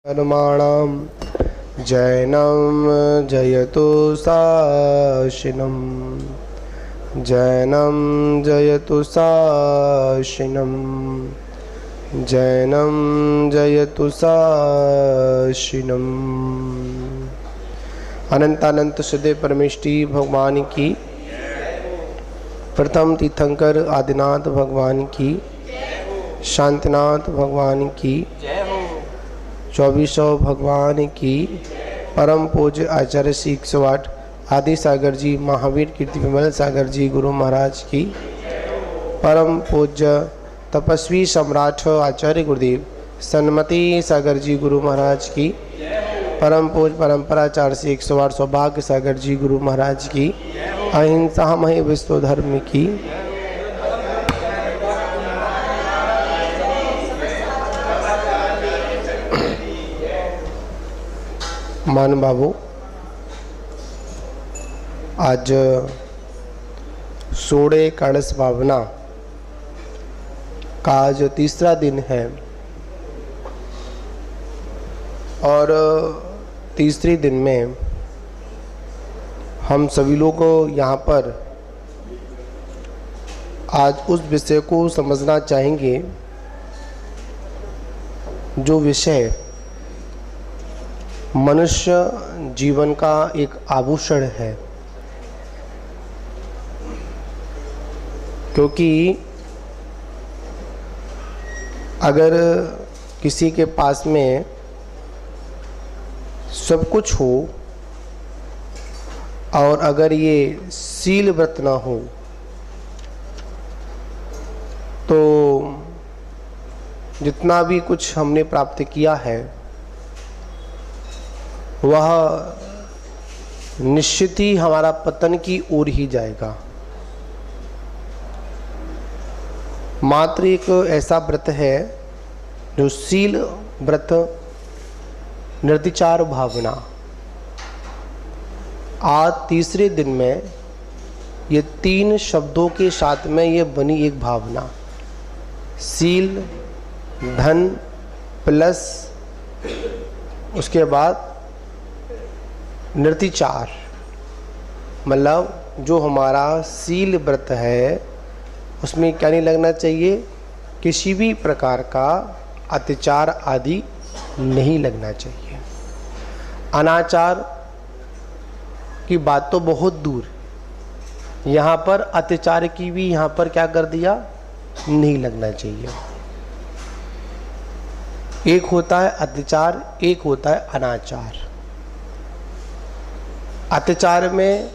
कर्माणां जैनं जयतु साशिनं जैनं जयतु साशिनं जैनं जयतु साशिनम्। अनंतानंत सदैव परमेष्टि भगवान की, प्रथम तीर्थंकर आदिनाथ भगवान की, शांतिनाथ भगवान की, 2400 भगवान की, परम पूज्य आचार्य श्री 108 आदि सागर जी महावीर कीर्ति विमल सागर जी गुरु महाराज की, परम पूज्य तपस्वी सम्राट आचार्य गुरुदेव सन्मति सागर जी गुरु महाराज की, परम पूज्य परंपराचार्य श्री 108 सौभाग्य सागर जी गुरु महाराज की, अहिंसा मही विश्व धर्म की, मान बाबू, आज सोड़े कलश भावना का आज तीसरा दिन है और तीसरे दिन में हम सभी लोग यहाँ पर आज उस विषय को समझना चाहेंगे जो विषय मनुष्य जीवन का एक आभूषण है। क्योंकि अगर किसी के पास में सब कुछ हो और अगर ये शील व्रत ना हो तो जितना भी कुछ हमने प्राप्त किया है वह निश्चित ही हमारा पतन की ओर ही जाएगा। मात्र एक ऐसा व्रत है जो शील व्रत, निर्विचार भावना, आज तीसरे दिन में ये तीन शब्दों के साथ में ये बनी एक भावना, शील, धन प्लस उसके बाद निर्विचार, मतलब जो हमारा शील व्रत है उसमें क्या नहीं लगना चाहिए, किसी भी प्रकार का अत्याचार आदि नहीं लगना चाहिए। अनाचार की बात तो बहुत दूर, यहाँ पर अत्याचार की भी यहाँ पर क्या कर दिया, नहीं लगना चाहिए। एक होता है अत्याचार, एक होता है अनाचार। अत्याचार में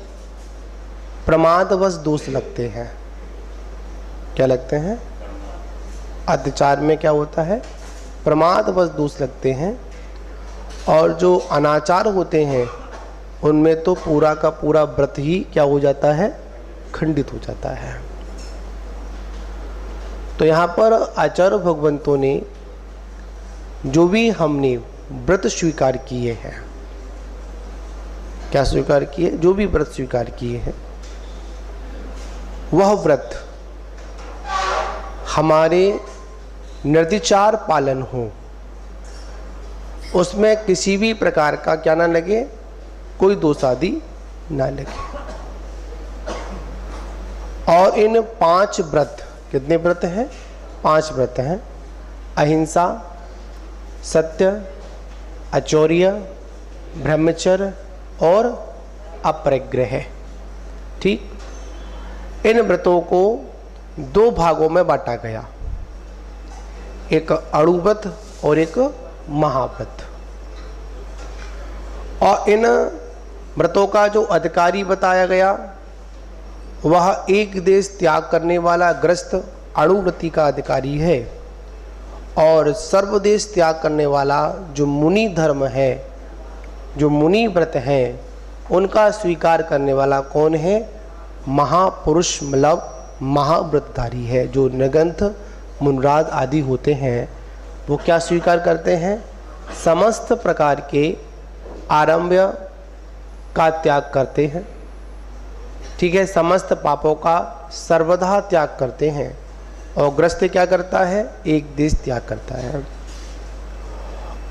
प्रमादवश दोष लगते हैं। क्या लगते हैं? अत्याचार में क्या होता है, प्रमादवश दोष लगते हैं। और जो अनाचार होते हैं उनमें तो पूरा का पूरा व्रत ही क्या हो जाता है, खंडित हो जाता है। तो यहाँ पर आचार्य भगवंतों ने जो भी हमने व्रत स्वीकार किए हैं, क्या स्वीकार किए, जो भी व्रत स्वीकार किए हैं वह व्रत हमारे निर्विचार पालन हो, उसमें किसी भी प्रकार का क्या ना लगे, कोई दोष आदि ना लगे। और इन 5 व्रत, कितने व्रत हैं, 5 व्रत हैं, अहिंसा, सत्य, अचौर्य, ब्रह्मचर्य और अपरिग्रह। ठीक, इन व्रतों को 2 भागों में बांटा गया, एक अणुव्रत और एक महाव्रत। और इन व्रतों का जो अधिकारी बताया गया वह एक देश त्याग करने वाला ग्रस्त अणुव्रति का अधिकारी है, और सर्वदेश त्याग करने वाला जो मुनि धर्म है, जो मुनि व्रत हैं, उनका स्वीकार करने वाला कौन है, महापुरुष, मतलब महाव्रतधारी है। जो निगंथ मुनराज आदि होते हैं वो क्या स्वीकार करते हैं, समस्त प्रकार के आरंभ्य का त्याग करते हैं। ठीक है, समस्त पापों का सर्वदा त्याग करते हैं और ग्रस्त क्या करता है, एक देश त्याग करता है।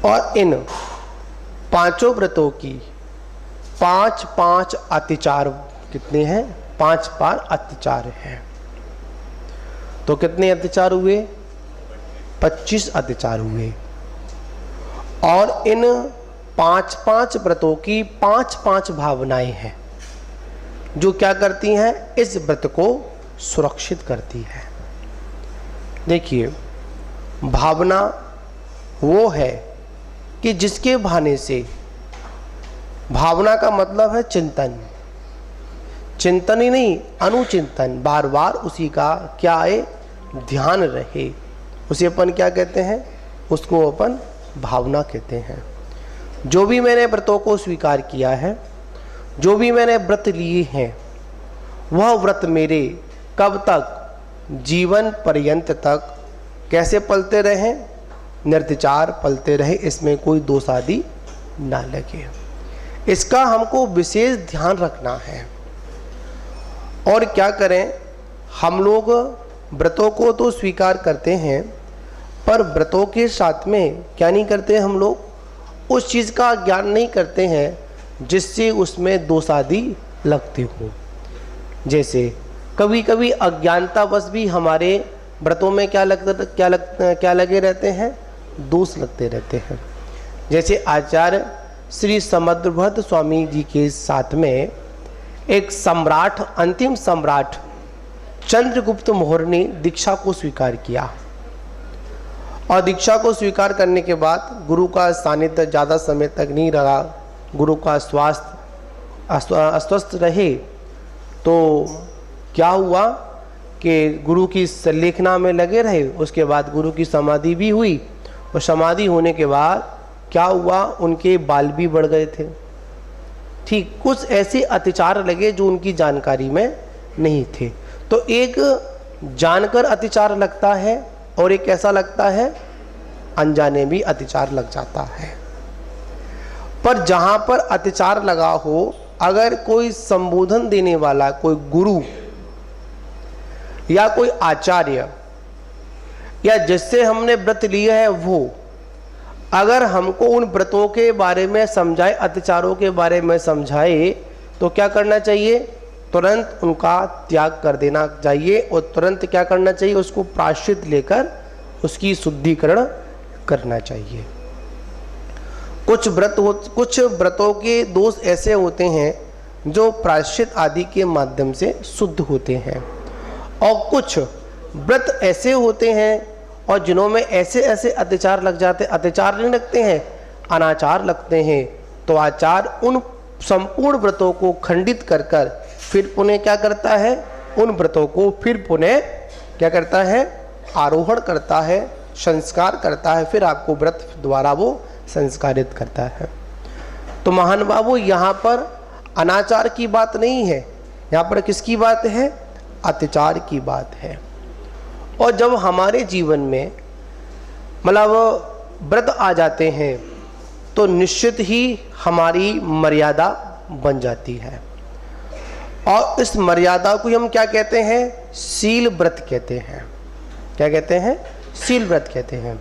और इन पांचों व्रतों की 5-5 अतिचार कितने हैं? 5 अतिचार हैं। तो कितने अतिचार हुए? 25 अतिचार हुए। और इन 5-5 व्रतों की 5-5 भावनाएं हैं जो क्या करती हैं? इस व्रत को सुरक्षित करती है। देखिए, भावना वो है कि जिसके बहाने से, भावना का मतलब है चिंतन, चिंतन ही नहीं अनुचिंतन, बार बार उसी का क्या है? ध्यान रहे, उसे अपन क्या कहते हैं? उसको अपन भावना कहते हैं। जो भी मैंने व्रतों को स्वीकार किया है, जो भी मैंने व्रत लिए हैं, वह व्रत मेरे कब तक? जीवन पर्यंत तक कैसे पलते रहें? निर्विचार पलते रहे, इसमें कोई दोष आदि ना लगे। इसका हमको विशेष ध्यान रखना है। और क्या करें, हम लोग व्रतों को तो स्वीकार करते हैं, पर व्रतों के साथ में क्या नहीं करते? हम लोग उस चीज़ का ज्ञान नहीं करते हैं जिससे उसमें दोष आदि लगते हो। जैसे कभी कभी अज्ञानतावश भी हमारे व्रतों में क्या लगे रहते हैं? दोष लगते रहते हैं। जैसे आचार्य श्री समुद्रभद्र स्वामी जी के साथ में एक सम्राट, अंतिम सम्राट चंद्रगुप्त मौर्य ने दीक्षा को स्वीकार किया। और दीक्षा को स्वीकार करने के बाद गुरु का सानिध्य ज़्यादा समय तक नहीं रहा, गुरु का स्वास्थ्य अस्वस्थ रहे। तो क्या हुआ कि गुरु की संलेखना में लगे रहे। उसके बाद गुरु की समाधि भी हुई, और समाधि होने के बाद क्या हुआ? उनके बाल भी बढ़ गए थे। ठीक कुछ ऐसे अतिचार लगे जो उनकी जानकारी में नहीं थे। तो एक जानकर अतिचार लगता है और एक ऐसा लगता है अनजाने भी अतिचार लग जाता है। पर जहां पर अतिचार लगा हो, अगर कोई संबोधन देने वाला कोई गुरु या कोई आचार्य या जिससे हमने व्रत लिया है, वो अगर हमको उन व्रतों के बारे में समझाए, अतिचारों के बारे में समझाए, तो क्या करना चाहिए? तुरंत उनका त्याग कर देना चाहिए। और तुरंत क्या करना चाहिए? उसको प्रायश्चित लेकर उसकी शुद्धिकरण करना चाहिए। कुछ व्रतों के दोष ऐसे होते हैं जो प्रायश्चित आदि के माध्यम से शुद्ध होते हैं, और कुछ व्रत ऐसे होते हैं और जिन्हों में ऐसे ऐसे अत्याचार लग जाते, अत्याचार नहीं लगते हैं, अनाचार लगते हैं। तो आचार उन संपूर्ण व्रतों को खंडित कर कर फिर पुनः क्या करता है? उन व्रतों को फिर पुनः क्या करता है? आरोहण करता है, संस्कार करता है, फिर आपको व्रत द्वारा वो संस्कारित करता है। तो महान बाबू, यहाँ पर अनाचार की बात नहीं है, यहाँ पर किसकी बात है? अत्याचार की बात है। और जब हमारे जीवन में मतलब व्रत आ जाते हैं तो निश्चित ही हमारी मर्यादा बन जाती है, और इस मर्यादा को हम क्या कहते हैं? शील व्रत कहते हैं। क्या कहते हैं? शील व्रत कहते हैं।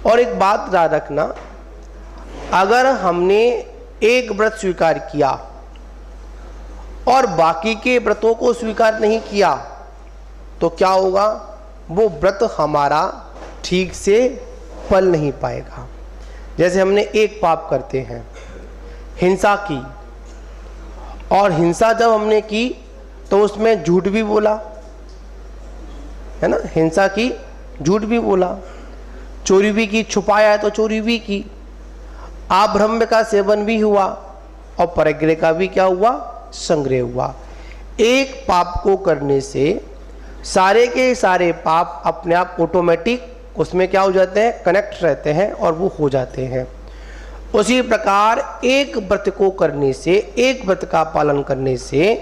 और एक बात याद रखना, अगर हमने एक व्रत स्वीकार किया और बाकी के व्रतों को स्वीकार नहीं किया, तो क्या होगा? वो व्रत हमारा ठीक से फल नहीं पाएगा। जैसे हमने एक पाप करते हैं, हिंसा की, और हिंसा जब हमने की तो उसमें झूठ भी बोला, है ना? हिंसा की, झूठ भी बोला, चोरी भी की, छुपाया तो चोरी भी की, आब्रह्म का सेवन भी हुआ, और परग्रह का भी क्या हुआ? संग्रह हुआ। एक पाप को करने से सारे के सारे पाप अपने आप ऑटोमेटिक उसमें क्या हो जाते हैं? कनेक्ट रहते हैं और वो हो जाते हैं। उसी प्रकार एक व्रत को करने से, एक व्रत का पालन करने से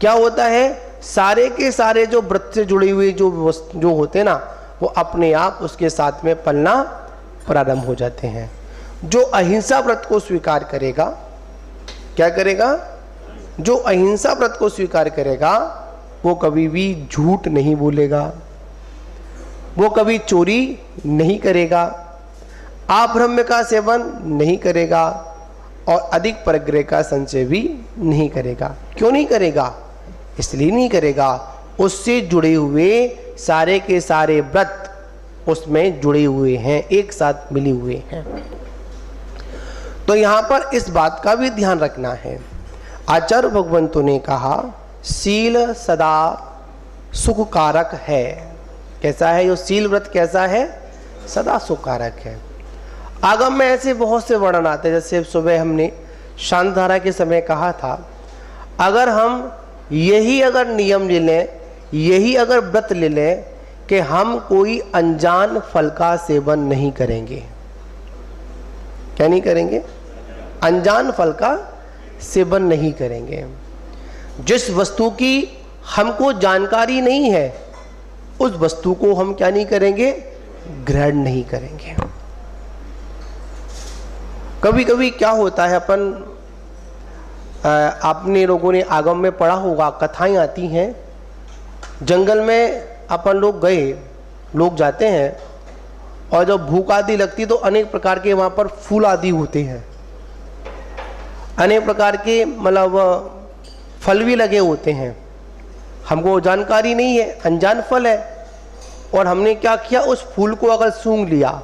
क्या होता है? सारे के सारे जो व्रत से जुड़े हुए जो होते हैं ना, वो अपने आप उसके साथ में पलना प्रारंभ हो जाते हैं। जो अहिंसा व्रत को स्वीकार करेगा, क्या करेगा? जो अहिंसा व्रत को स्वीकार करेगा वो कभी भी झूठ नहीं बोलेगा, वो कभी चोरी नहीं करेगा, आब्रह्म का सेवन नहीं करेगा और अधिक परिग्रह का संचय भी नहीं करेगा। क्यों नहीं करेगा? इसलिए नहीं करेगा, उससे जुड़े हुए सारे के सारे व्रत उसमें जुड़े हुए हैं, एक साथ मिले हुए हैं। तो यहां पर इस बात का भी ध्यान रखना है। आचार्य भगवंतों ने कहा शील सदा सुख कारक है। कैसा है ये शील व्रत? कैसा है? सदा सुख कारक है। आगम में ऐसे बहुत से वर्णन आते हैं, जैसे सुबह हमने शांत धारा के समय कहा था, अगर हम यही अगर नियम ले लें, यही अगर व्रत ले लें कि हम कोई अनजान फल का सेवन नहीं करेंगे। क्या नहीं करेंगे? अनजान फल का सेवन नहीं करेंगे। जिस वस्तु की हमको जानकारी नहीं है उस वस्तु को हम क्या नहीं करेंगे? ग्रहण नहीं करेंगे। कभी कभी क्या होता है, आपने लोगों ने आगम में पढ़ा होगा, कथाएं आती हैं, जंगल में अपन लोग गए, लोग जाते हैं और जब भूख आदि लगती तो अनेक प्रकार के वहाँ पर फूल आदि होते हैं, अनेक प्रकार के मतलब फल भी लगे होते हैं। हमको जानकारी नहीं है, अनजान फल है, और हमने क्या किया, उस फूल को अगर सूंघ लिया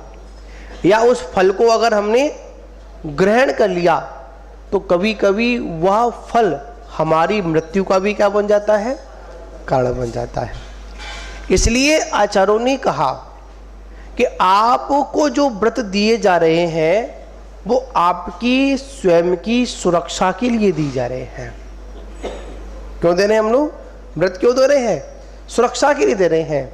या उस फल को अगर हमने ग्रहण कर लिया तो कभी कभी वह फल हमारी मृत्यु का भी क्या बन जाता है? कारण बन जाता है। इसलिए आचार्यों ने कहा कि आपको जो व्रत दिए जा रहे हैं वो आपकी स्वयं की सुरक्षा के लिए दी जा रहे हैं। क्यों दे रहे हैं हम लोग व्रत? क्यों दे रहे हैं? सुरक्षा के लिए दे रहे हैं।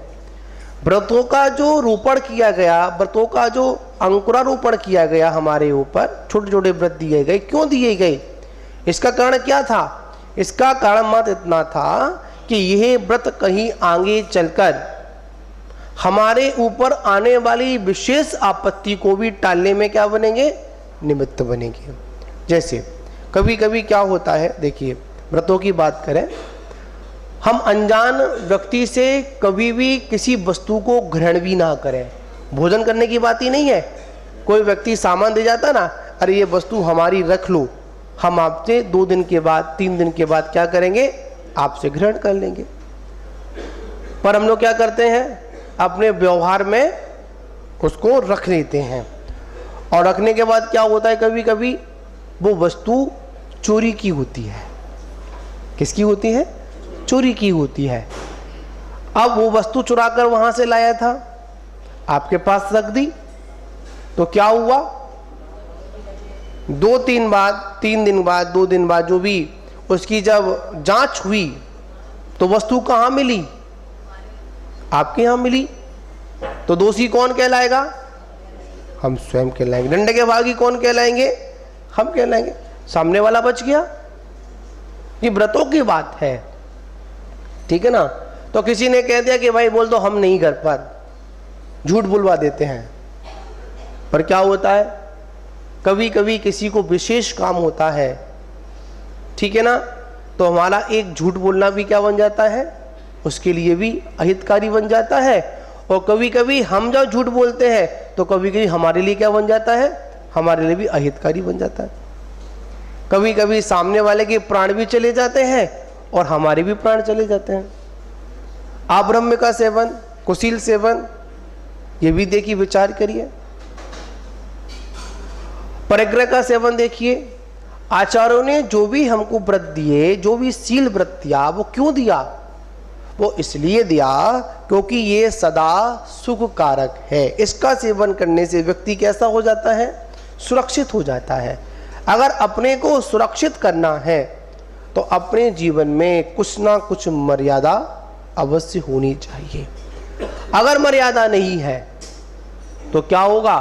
व्रतों का जो रोपण किया गया, व्रतों का जो अंकुरारोपण किया गया हमारे ऊपर, छोटे छोटे व्रत दिए गए, क्यों दिए गए? इसका कारण क्या था? इसका कारण मत इतना था कि यह व्रत कहीं आगे चलकर हमारे ऊपर आने वाली विशेष आपत्ति को भी टालने में क्या बनेंगे? निमित्त बनेंगे। जैसे कभी कभी क्या होता है, देखिए व्रतों की बात करें, हम अनजान व्यक्ति से कभी भी किसी वस्तु को ग्रहण भी ना करें। भोजन करने की बात ही नहीं है, कोई व्यक्ति सामान दे जाता ना, अरे ये वस्तु हमारी रख लो, हम आपसे 2 दिन के बाद 3 दिन के बाद क्या करेंगे? आपसे ग्रहण कर लेंगे। पर हम लोग क्या करते हैं? अपने व्यवहार में उसको रख लेते हैं, और रखने के बाद क्या होता है, कभी कभी वो वस्तु चोरी की होती है। किसकी होती है? चोरी की होती है। अब वो वस्तु चुरा कर वहां से लाया था, आपके पास रख दी, तो क्या हुआ? 2-3 बाद, 3 दिन बाद, 2 दिन बाद जो भी उसकी जब जांच हुई तो वस्तु कहां मिली? आपके यहां मिली। तो दोषी कौन कहलाएगा? हम स्वयं कहलाएंगे। डंडे के भागी कौन कहलाएंगे? हम कहलाएंगे। सामने वाला बच गया। ये व्रतों की बात है, ठीक है ना। तो किसी ने कह दिया कि भाई बोल दो हम नहीं कर पर, झूठ बुलवा देते हैं। पर क्या होता है, कभी कभी किसी को विशेष काम होता है, ठीक है ना, तो हमारा एक झूठ बोलना भी क्या बन जाता है? उसके लिए भी अहितकारी बन जाता है। और कभी कभी हम जब झूठ बोलते हैं तो कभी कभी हमारे लिए क्या बन जाता है? हमारे लिए भी अहितकारी बन जाता है। कभी कभी सामने वाले के प्राण भी चले जाते हैं और हमारे भी प्राण चले जाते हैं। आब्रह्म का सेवन, कुशील सेवन, ये भी देखिए, विचार करिए। परिग्रह का सेवन देखिए, आचार्यों ने जो भी हमको व्रत दिए, जो भी शील व्रत दिया, वो क्यों दिया? वो इसलिए दिया क्योंकि ये सदा सुख कारक है। इसका सेवन करने से व्यक्ति कैसा हो जाता है? सुरक्षित हो जाता है। अगर अपने को सुरक्षित करना है तो अपने जीवन में कुछ ना कुछ मर्यादा अवश्य होनी चाहिए। अगर मर्यादा नहीं है तो क्या होगा?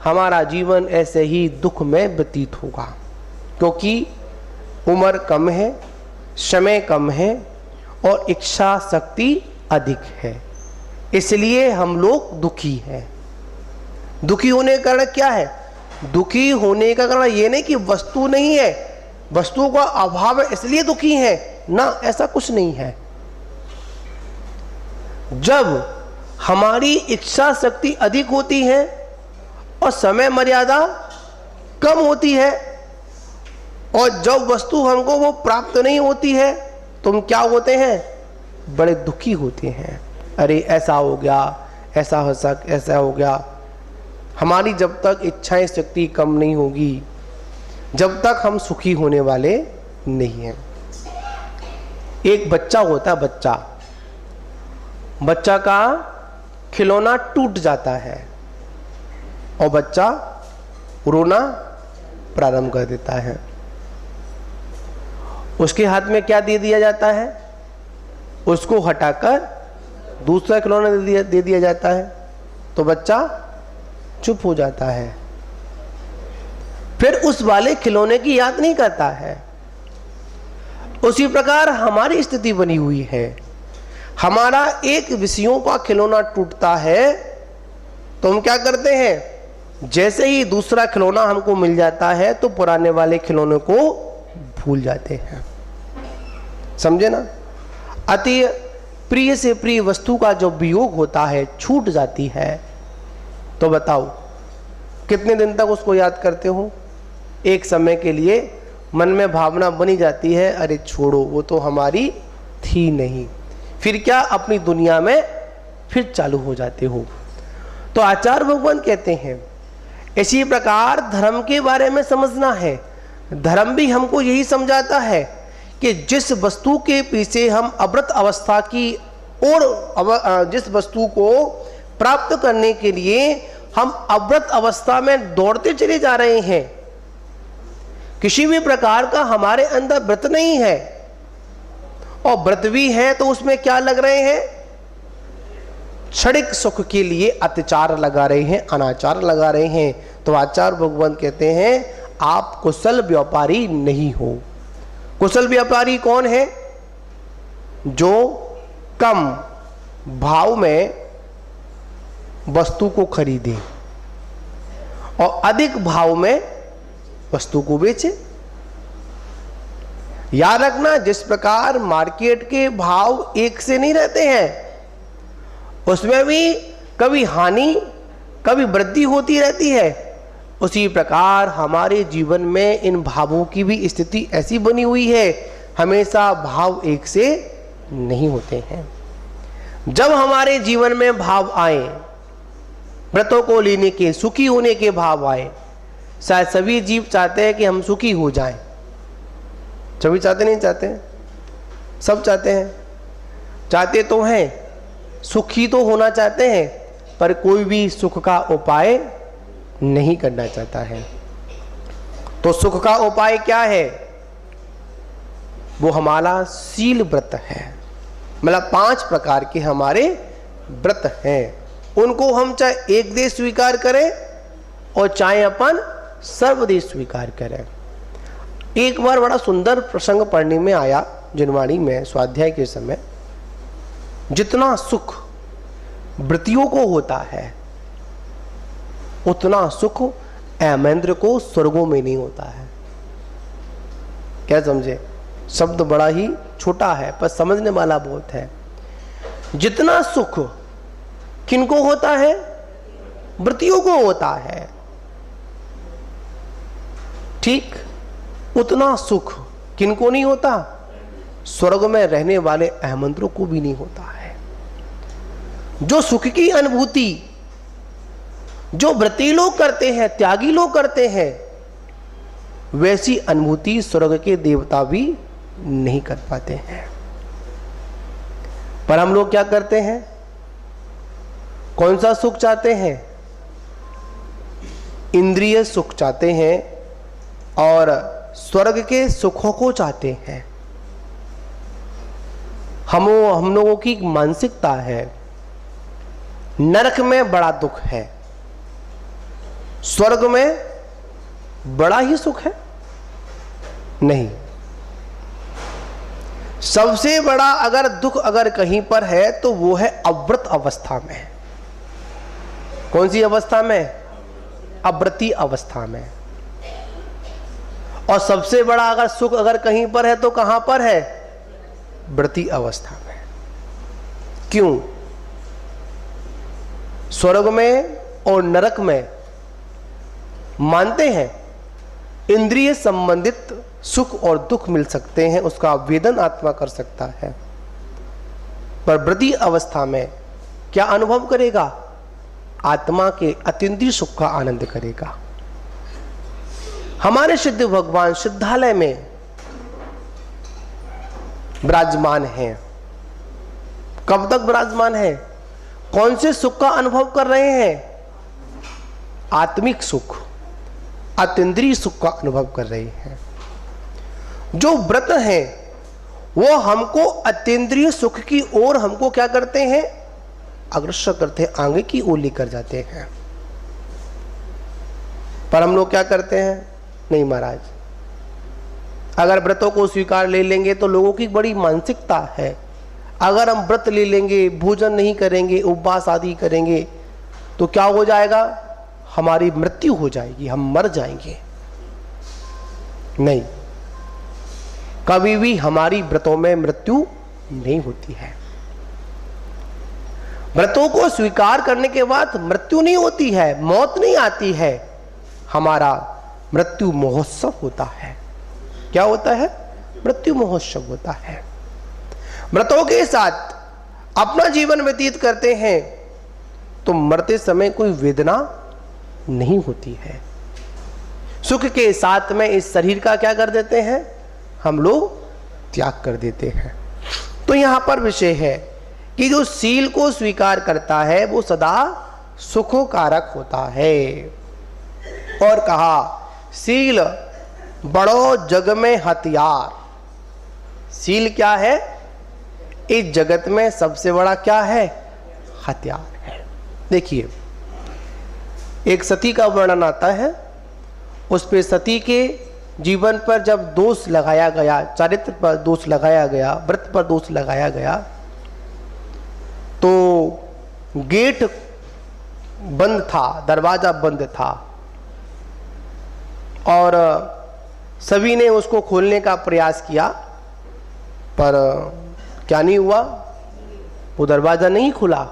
हमारा जीवन ऐसे ही दुख में व्यतीत होगा, क्योंकि उम्र कम है, समय कम है और इच्छा शक्ति अधिक है। इसलिए हम लोग दुखी हैं। दुखी होने का कारण क्या है? दुखी होने का कारण ये नहीं कि वस्तु नहीं है, वस्तु का अभाव है इसलिए दुखी है ना, ऐसा कुछ नहीं है। जब हमारी इच्छा शक्ति अधिक होती है और समय मर्यादा कम होती है, और जब वस्तु हमको वो प्राप्त नहीं होती है तो हम क्या होते हैं? बड़े दुखी होते हैं। अरे ऐसा हो गया, ऐसा हो गया। हमारी जब तक इच्छाएं शक्ति कम नहीं होगी, जब तक हम सुखी होने वाले नहीं हैं। एक बच्चा होता है, बच्चा का खिलौना टूट जाता है और बच्चा रोना प्रारंभ कर देता है। उसके हाथ में क्या दे दिया जाता है? उसको हटाकर दूसरा खिलौना दे दिया जाता है, तो बच्चा चुप हो जाता है, फिर उस वाले खिलौने की याद नहीं करता है। उसी प्रकार हमारी स्थिति बनी हुई है। हमारा एक विषयों का खिलौना टूटता है तो हम क्या करते हैं? जैसे ही दूसरा खिलौना हमको मिल जाता है तो पुराने वाले खिलौने को भूल जाते हैं। समझे ना? अति प्रिय से प्रिय वस्तु का जो वियोग होता है, छूट जाती है, तो बताओ कितने दिन तक उसको याद करते हो? एक समय के लिए मन में भावना बनी जाती है, अरे छोड़ो वो तो हमारी थी नहीं। फिर क्या? अपनी दुनिया में फिर चालू हो जाते हो। तो आचार्य भगवान कहते हैं इसी प्रकार धर्म के बारे में समझना है। धर्म भी हमको यही समझाता है कि जिस वस्तु के पीछे हम अव्रत अवस्था की और जिस वस्तु को प्राप्त करने के लिए हम अव्रत अवस्था में दौड़ते चले जा रहे हैं, किसी भी प्रकार का हमारे अंदर व्रत नहीं है, और व्रत भी है तो उसमें क्या लग रहे हैं? क्षणिक सुख के लिए अत्याचार लगा रहे हैं, अनाचार लगा रहे हैं। तो आचार्य भगवान कहते हैं आप कुशल व्यापारी नहीं हो। कुशल व्यापारी कौन है? जो कम भाव में वस्तु को खरीदे और अधिक भाव में वस्तु को बेचे। याद रखना, जिस प्रकार मार्केट के भाव एक से नहीं रहते हैं, उसमें भी कभी हानि कभी वृद्धि होती रहती है। उसी प्रकार हमारे जीवन में इन भावों की भी स्थिति ऐसी बनी हुई है, हमेशा भाव एक से नहीं होते हैं। जब हमारे जीवन में भाव आए, व्रतों को लेने के, सुखी होने के भाव आए, शायद सभी जीव चाहते हैं कि हम सुखी हो जाएं। सभी चाहते नहीं चाहते? सब चाहते हैं। चाहते तो हैं, सुखी तो होना चाहते हैं, पर कोई भी सुख का उपाय नहीं करना चाहता है। तो सुख का उपाय क्या है? वो हमारा शील व्रत है। मतलब 5 प्रकार के हमारे व्रत हैं, उनको हम चाहे एक देश स्वीकार करें और चाहे अपन सर्वदेश स्वीकार करें। एक बार बड़ा सुंदर प्रसंग पढ़ने में आया जिनवाणी में स्वाध्याय के समय। जितना सुख व्रतियों को होता है उतना सुख ऐमेंद्र को स्वर्गों में नहीं होता है। क्या समझे? शब्द बड़ा ही छोटा है पर समझने वाला बहुत है। जितना सुख किनको होता है? व्रतियों को होता है, ठीक उतना सुख किनको नहीं होता? स्वर्ग में रहने वाले ऐमेंद्रों को भी नहीं होता है। जो सुख की अनुभूति जो व्रती लोग करते हैं, त्यागी लोग करते हैं, वैसी अनुभूति स्वर्ग के देवता भी नहीं कर पाते हैं। पर हम लोग क्या करते हैं? कौन सा सुख चाहते हैं? इंद्रिय सुख चाहते हैं और स्वर्ग के सुखों को चाहते हैं। हम लोगों की मानसिकता है नरक में बड़ा दुख है, स्वर्ग में बड़ा ही सुख है। नहीं, सबसे बड़ा अगर दुख अगर कहीं पर है तो वो है अव्रत अवस्था में। कौन सी अवस्था में? अव्रती अवस्था में। और सबसे बड़ा अगर सुख अगर कहीं पर है तो कहां पर है? व्रती अवस्था में। क्यों? स्वर्ग में और नरक में मानते हैं इंद्रिय संबंधित सुख और दुख मिल सकते हैं, उसका वेदन आत्मा कर सकता है, पर वृद्धि अवस्था में क्या अनुभव करेगा? आत्मा के अतीन्द्रिय सुख का आनंद करेगा। हमारे सिद्ध भगवान सिद्धालय में विराजमान हैं। कब तक विराजमान है? कौन से सुख का अनुभव कर रहे हैं? आत्मिक सुख, अतीन्द्रिय सुख का अनुभव कर रहे हैं। जो व्रत है वो हमको अतीन्द्रिय सुख की ओर हमको क्या करते हैं? अग्रसर करते हैं, आगे की ओर लेकर जाते हैं। पर हम लोग क्या करते हैं? नहीं महाराज, अगर व्रतों को स्वीकार ले लेंगे तो लोगों की बड़ी मानसिकता है, अगर हम व्रत ले लेंगे, भोजन नहीं करेंगे, उपवास आदि करेंगे तो क्या हो जाएगा? हमारी मृत्यु हो जाएगी, हम मर जाएंगे। नहीं, कभी भी हमारी व्रतों में मृत्यु नहीं होती है। व्रतों को स्वीकार करने के बाद मृत्यु नहीं होती है, मौत नहीं आती है, हमारा मृत्यु महोत्सव होता है। क्या होता है? मृत्यु महोत्सव होता है। व्रतों के साथ अपना जीवन व्यतीत करते हैं तो मरते समय कोई वेदना नहीं होती है। सुख के साथ में इस शरीर का क्या कर देते हैं? हम लोग त्याग कर देते हैं। तो यहां पर विषय है कि जो शील को स्वीकार करता है वो सदा सुखकारक होता है। और कहा शील बड़ो जग में हथियार। शील क्या है? इस जगत में सबसे बड़ा क्या है? हथियार है। देखिए, एक सती का वर्णन आता है, उस पे सती के जीवन पर जब दोष लगाया गया, चारित्र पर दोष लगाया गया, व्रत पर दोष लगाया गया, तो गेट बंद था, दरवाजा बंद था और सभी ने उसको खोलने का प्रयास किया, पर क्या नहीं हुआ? वो दरवाजा नहीं खुला।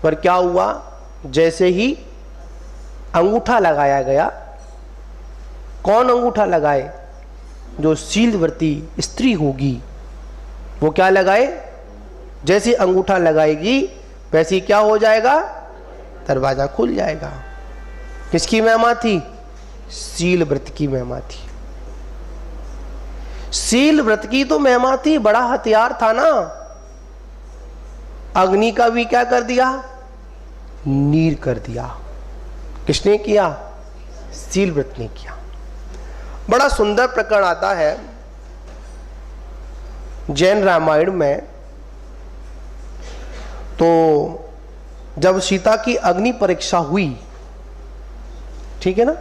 पर क्या हुआ? जैसे ही अंगूठा लगाया गया, कौन अंगूठा लगाए? जो शीलव्रती स्त्री होगी वो क्या लगाए? जैसे अंगूठा लगाएगी वैसे क्या हो जाएगा? दरवाजा खुल जाएगा। किसकी महिमा थी? शील व्रत की महिमा थी। शील व्रत की तो महिमा थी, बड़ा हथियार था ना। अग्नि का भी क्या कर दिया? नीर कर दिया। किसने किया? शील व्रत ने किया। बड़ा सुंदर प्रकरण आता है जैन रामायण में। तो जब सीता की अग्नि परीक्षा हुई, ठीक है ना,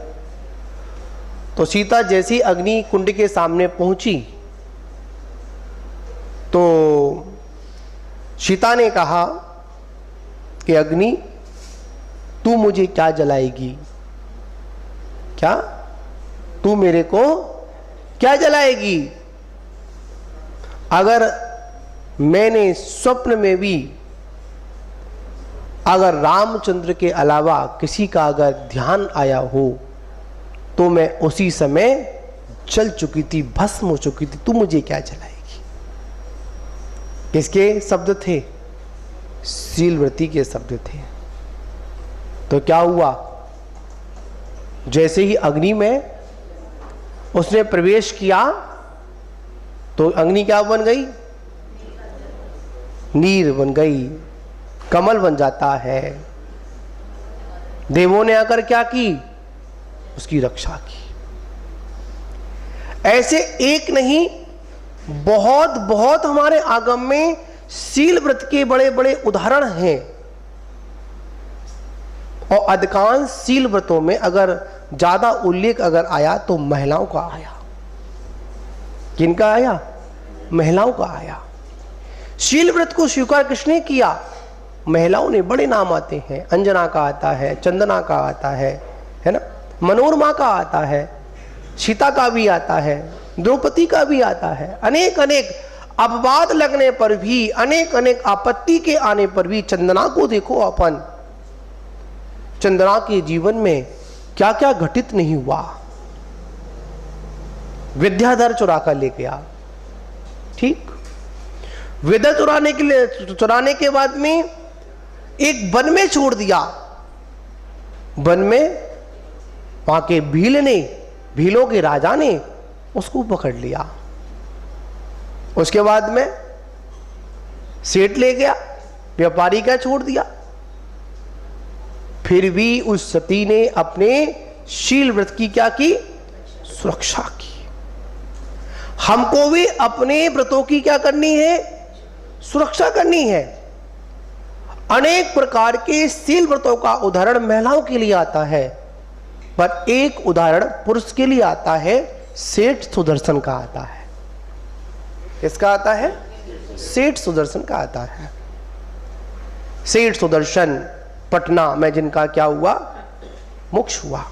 तो सीता जैसी अग्नि कुंड के सामने पहुंची तो सीता ने कहा कि अग्नि तू मुझे क्या जलाएगी? क्या तू मेरे को क्या जलाएगी? अगर मैंने स्वप्न में भी अगर रामचंद्र के अलावा किसी का अगर ध्यान आया हो तो मैं उसी समय जल चुकी थी, भस्म हो चुकी थी, तू मुझे क्या जलाएगी? किसके शब्द थे? शीलव्रती के शब्द थे। तो क्या हुआ? जैसे ही अग्नि में उसने प्रवेश किया तो अग्नि क्या बन गई? नीर बन गई, कमल बन जाता है। देवों ने आकर क्या की? उसकी रक्षा की। ऐसे एक नहीं, बहुत बहुत हमारे आगम में शील व्रत के बड़े बड़े उदाहरण हैं। और अधिकांश शील व्रतों में अगर ज्यादा उल्लेख अगर आया तो महिलाओं का आया। किनका आया? महिलाओं का आया। शील व्रत को स्वीकार किसने किया? महिलाओं ने। बड़े नाम आते हैं, अंजना का आता है, चंदना का आता है ना, मनोरमा का आता है, सीता का भी आता है, द्रौपदी का भी आता है। अनेक अनेक अपवाद लगने पर भी, अनेक अनेक आपत्ति के आने पर भी चंदना को देखो अपन, चंदना के जीवन में क्या क्या घटित नहीं हुआ। विद्याधर चुरा कर ले गया, ठीक। विद्या चुराने के बाद में एक वन में छोड़ दिया। वन में वहां के भीलों के राजा ने उसको पकड़ लिया। उसके बाद में सेठ ले गया, व्यापारी का छोड़ दिया। फिर भी उस सती ने अपने शील व्रत की क्या की? सुरक्षा की। हमको भी अपने व्रतों की क्या करनी है? सुरक्षा करनी है। अनेक प्रकार के शील व्रतों का उदाहरण महिलाओं के लिए आता है, पर एक उदाहरण पुरुष के लिए आता है, सेठ सुदर्शन का आता है। किसका आता है? सेठ सुदर्शन का आता है। सेठ सुदर्शन पटना में जिनका क्या हुआ? मोक्ष हुआ।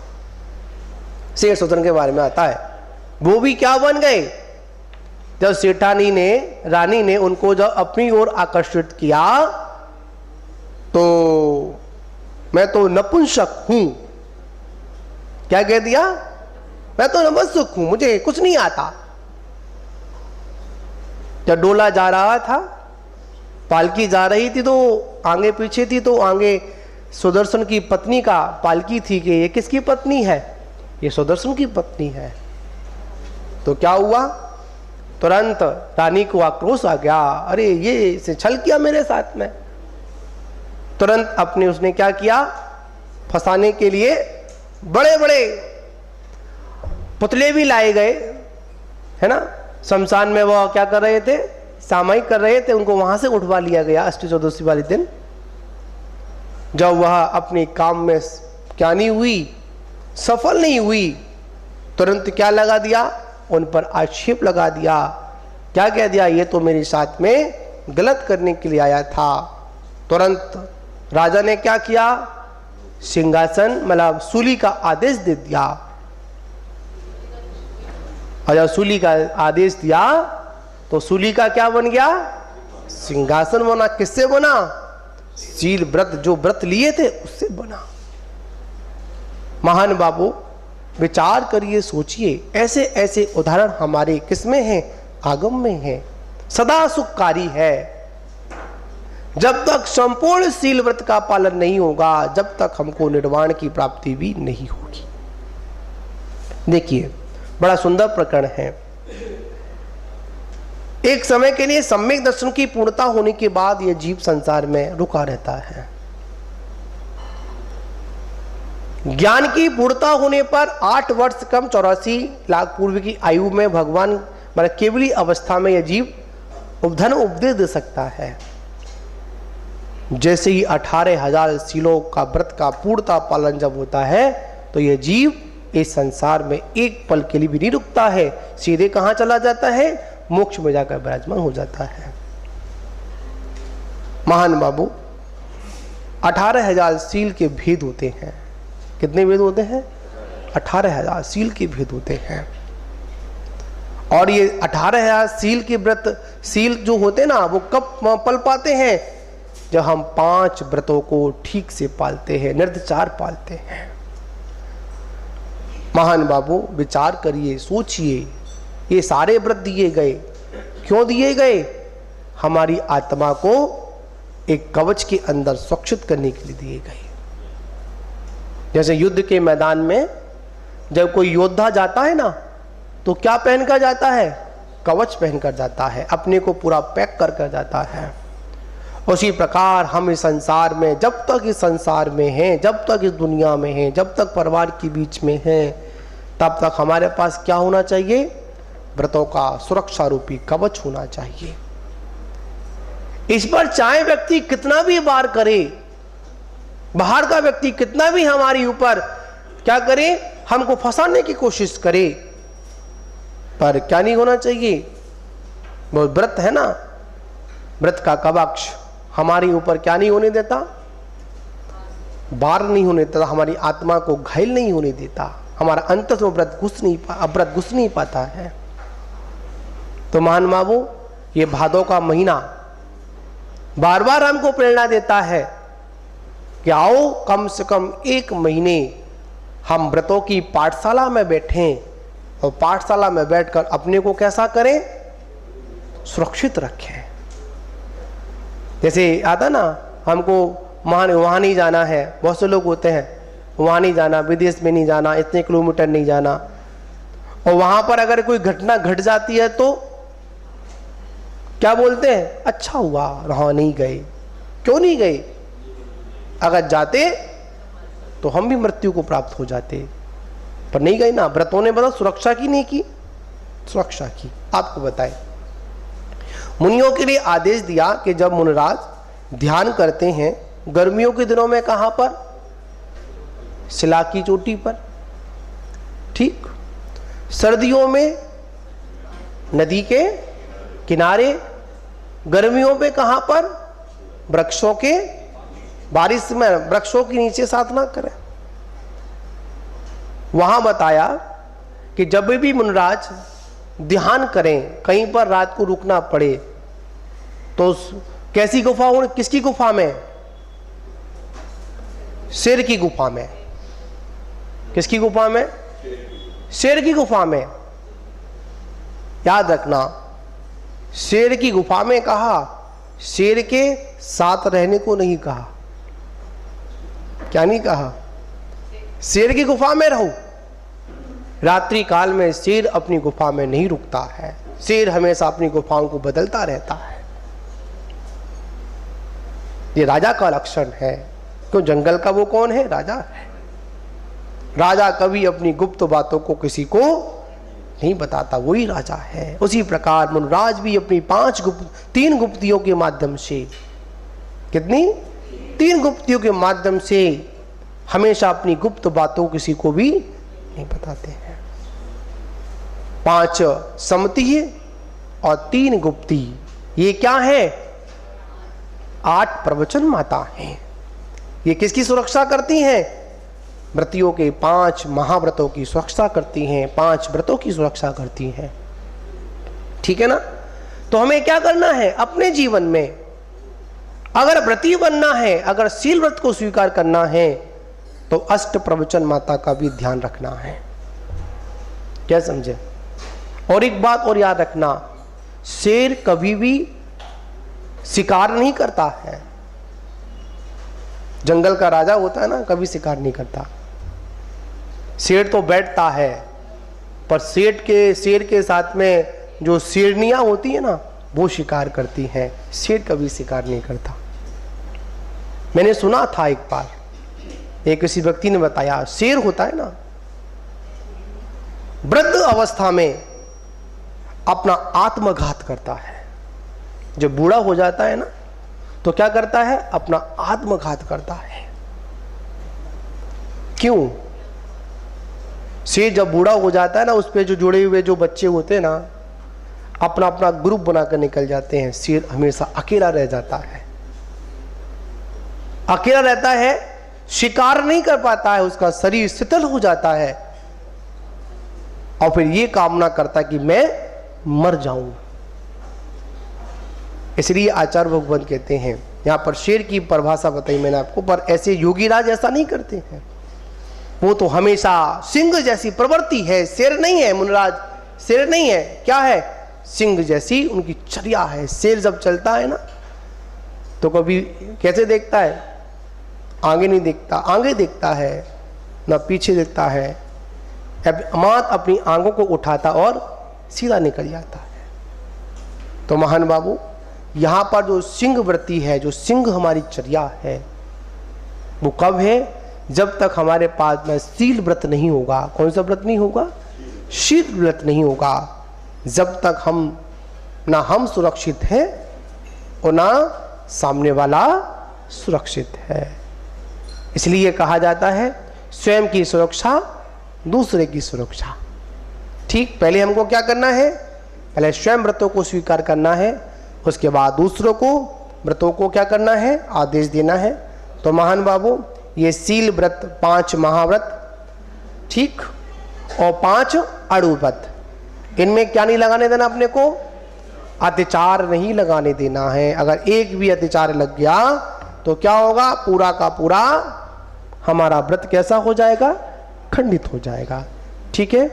सेठ सुदर्शन के बारे में आता है। वो भी क्या बन गए? जब सेठानी ने, रानी ने उनको जब अपनी ओर आकर्षित किया तो मैं तो नपुंसक हूं, क्या कह दिया? मैं तो नपुंसक हूं, मुझे कुछ नहीं आता। जब डोला जा रहा था, पालकी जा रही थी, तो आगे पीछे थी, तो आगे सुदर्शन की पत्नी का पालकी थी कि ये किसकी पत्नी है? ये सुदर्शन की पत्नी है। तो क्या हुआ? तुरंत रानी को आक्रोश आ गया, अरे ये इसे छल किया मेरे साथ में। तुरंत अपने उसने क्या किया? फंसाने के लिए बड़े बड़े पुतले भी लाए गए, है ना। शमशान में वो क्या कर रहे थे? सामायिक कर रहे थे, उनको वहां से उठवा लिया गया अष्टमी चतुर्दशी वाले दिन। जब वह अपने काम में क्या नहीं हुई, सफल नहीं हुई, तुरंत क्या लगा दिया? उन पर आक्षेप लगा दिया। क्या कह दिया? ये तो मेरे साथ में गलत करने के लिए आया था। तुरंत राजा ने क्या किया? सिंहासन मतलब सूली का आदेश दे दिया। और जब सूली का आदेश दिया तो सूली का क्या बन गया? सिंहासन बना। किससे बना? शील व्रत, जो व्रत लिए थे उससे बना। महान बाबू विचार करिए, सोचिए, ऐसे ऐसे उदाहरण हमारे किसमें हैं? आगम में हैं। सदा सुखकारी है। जब तक संपूर्ण शील व्रत का पालन नहीं होगा, जब तक हमको निर्वाण की प्राप्ति भी नहीं होगी। देखिए, बड़ा सुंदर प्रकरण है। एक समय के लिए सम्यक दर्शन की पूर्णता होने के बाद यह जीव संसार में रुका रहता है। ज्ञान की पूर्णता होने पर 8 वर्ष कम 84 लाख पूर्व की आयु में भगवान मतलब केवली अवस्था में यह जीव उपधन उपदेश दे सकता है। जैसे ही 18,000 शीलों का व्रत का पूर्णता पालन जब होता है तो यह जीव इस संसार में एक पल के लिए भी नहीं रुकता है, सीधे कहां चला जाता है? मोक्ष में जाकर विराजमान हो जाता है। महान बाबू 18,000 शील के भेद होते हैं। कितने भेद होते हैं? 18,000 शील के भेद होते हैं। और ये 18,000 शील के व्रत, शील जो होते ना, वो कब पल पाते हैं? जब हम 5 व्रतों को ठीक से पालते हैं, निर्धार पालते हैं। महान बाबू विचार करिए, सोचिए, ये सारे व्रत दिए गए, क्यों दिए गए? हमारी आत्मा को एक कवच के अंदर सुरक्षित करने के लिए दिए गए। जैसे युद्ध के मैदान में जब कोई योद्धा जाता है ना, तो क्या पहनकर जाता है? कवच पहनकर जाता है, अपने को पूरा पैक कर जाता है। उसी प्रकार हम इस संसार में, जब तक इस संसार में हैं, जब तक इस दुनिया में हैं, जब तक परिवार के बीच में हैं, तब तक हमारे पास क्या होना चाहिए? व्रतों का सुरक्षा रूपी कवच होना चाहिए। इस पर चाहे व्यक्ति कितना भी वार करे, बाहर का व्यक्ति कितना भी हमारे ऊपर क्या करे, हमको फंसाने की कोशिश करे, पर क्या नहीं होना चाहिए? वो व्रत है ना, व्रत का कवच हमारे ऊपर क्या नहीं होने देता? वार नहीं होने देता, हमारी आत्मा को घायल नहीं होने देता, हमारा अंतर में व्रत घुस नहीं पाता है। तो महान बाबू, ये भादों का महीना बार बार हमको प्रेरणा देता है कि आओ कम से कम 1 महीने हम व्रतों की पाठशाला में बैठें और पाठशाला में बैठकर अपने को कैसा करें, सुरक्षित रखें। जैसे आता ना, हमको वहाँ नहीं जाना है, बहुत से लोग होते हैं वहाँ नहीं जाना, विदेश में नहीं जाना, इतने किलोमीटर नहीं जाना, और वहाँ पर अगर कोई घटना घट जाती है तो क्या बोलते हैं, अच्छा हुआ वहाँ नहीं गए। क्यों नहीं गए? अगर जाते तो हम भी मृत्यु को प्राप्त हो जाते, पर नहीं गए ना। व्रतों ने बता सुरक्षा की नहीं की, सुरक्षा की। आपको बताएं, मुनियों के लिए आदेश दिया कि जब मुनिराज ध्यान करते हैं गर्मियों के दिनों में, कहां पर, शिला की चोटी पर, ठीक। सर्दियों में नदी के किनारे, गर्मियों में कहां पर, वृक्षों के, बारिश में वृक्षों के नीचे साधना करें। वहां बताया कि जब भी मुनिराज ध्यान करें, कहीं पर रात को रुकना पड़े तो कैसी गुफा हो, किसकी गुफा में, शेर की गुफा में। किसकी गुफा में? शेर की गुफा में। याद रखना, शेर की गुफा में कहा, शेर के साथ रहने को नहीं कहा। क्या नहीं कहा? शेर की गुफा में रहो। रात्रि काल में शेर अपनी गुफा में नहीं रुकता है, शेर हमेशा अपनी गुफाओं को बदलता रहता है। ये राजा का लक्षण है। क्यों? जंगल का वो कौन है? राजा है। राजा कभी अपनी गुप्त बातों को किसी को नहीं बताता, वही राजा है। उसी प्रकार मुनिराज भी अपनी 3 गुप्तियों के माध्यम से, कितनी? 3 गुप्तियों के माध्यम से हमेशा अपनी गुप्त बातों किसी को भी नहीं बताते हैं। 5 समति और 3 गुप्ती, ये क्या है? 8 प्रवचन माता हैं। ये किसकी सुरक्षा करती हैं? व्रतियों के 5 महाव्रतों की सुरक्षा करती हैं, 5 व्रतों की सुरक्षा करती हैं। ठीक है ना? तो हमें क्या करना है अपने जीवन में? अगर व्रती बनना है, अगर शील व्रत को स्वीकार करना है, तो अष्ट प्रवचन माता का भी ध्यान रखना है। क्या समझे? और एक बात और याद रखना, शेर कभी भी शिकार नहीं करता है। जंगल का राजा होता है ना, कभी शिकार नहीं करता। शेर तो बैठता है, पर शेर के साथ में जो शेरनियां होती है ना, वो शिकार करती हैं। शेर कभी शिकार नहीं करता। मैंने सुना था एक बार, एक किसी व्यक्ति ने बताया, शेर होता है ना, वृद्ध अवस्था में अपना आत्मघात करता है। जब बूढ़ा हो जाता है ना, तो क्या करता है? अपना आत्मघात करता है। क्यों? शेर जब बूढ़ा हो जाता है ना, उस पे जो जुड़े हुए जो बच्चे होते हैं ना, अपना अपना ग्रुप बनाकर निकल जाते हैं। शेर हमेशा अकेला रह जाता है, अकेला रहता है, शिकार नहीं कर पाता है, उसका शरीर शिथिल हो जाता है, और फिर ये कामना करता है कि मैं मर जाऊं। इसलिए आचार्य भगवान कहते हैं, यहां पर शेर की परिभाषा बताई मैंने आपको, पर ऐसे योगी राज ऐसा नहीं करते हैं। वो तो हमेशा सिंह जैसी प्रवृत्ति है, शेर नहीं है। मुनिराज शेर नहीं है, क्या है? सिंह जैसी उनकी चर्या है। शेर जब चलता है ना, तो कभी कैसे देखता है? आगे नहीं देखता, आगे देखता है ना पीछे देखता है। मात अपनी आंखों को उठाता और सीधा निकल जाता है। तो महान बाबू, यहां पर जो सिंह व्रती है, जो सिंह हमारी चर्या है, वो कब है? जब तक हमारे पास में शील व्रत नहीं होगा। कौन सा व्रत नहीं होगा? शील व्रत नहीं होगा। जब तक हम सुरक्षित हैं और ना सामने वाला सुरक्षित है। इसलिए कहा जाता है, स्वयं की सुरक्षा, दूसरे की सुरक्षा। ठीक, पहले हमको क्या करना है? पहले स्वयं व्रतों को स्वीकार करना है, उसके बाद दूसरों को व्रतों को क्या करना है? आदेश देना है। तो महान बाबू, ये शील व्रत 5 महाव्रत, ठीक, और 5 अणु व्रत, इनमें क्या नहीं लगाने देना अपने को? अत्याचार नहीं लगाने देना है। अगर एक भी अत्याचार लग गया तो क्या होगा? पूरा का पूरा हमारा व्रत कैसा हो जाएगा? खंडित हो जाएगा। ठीक है,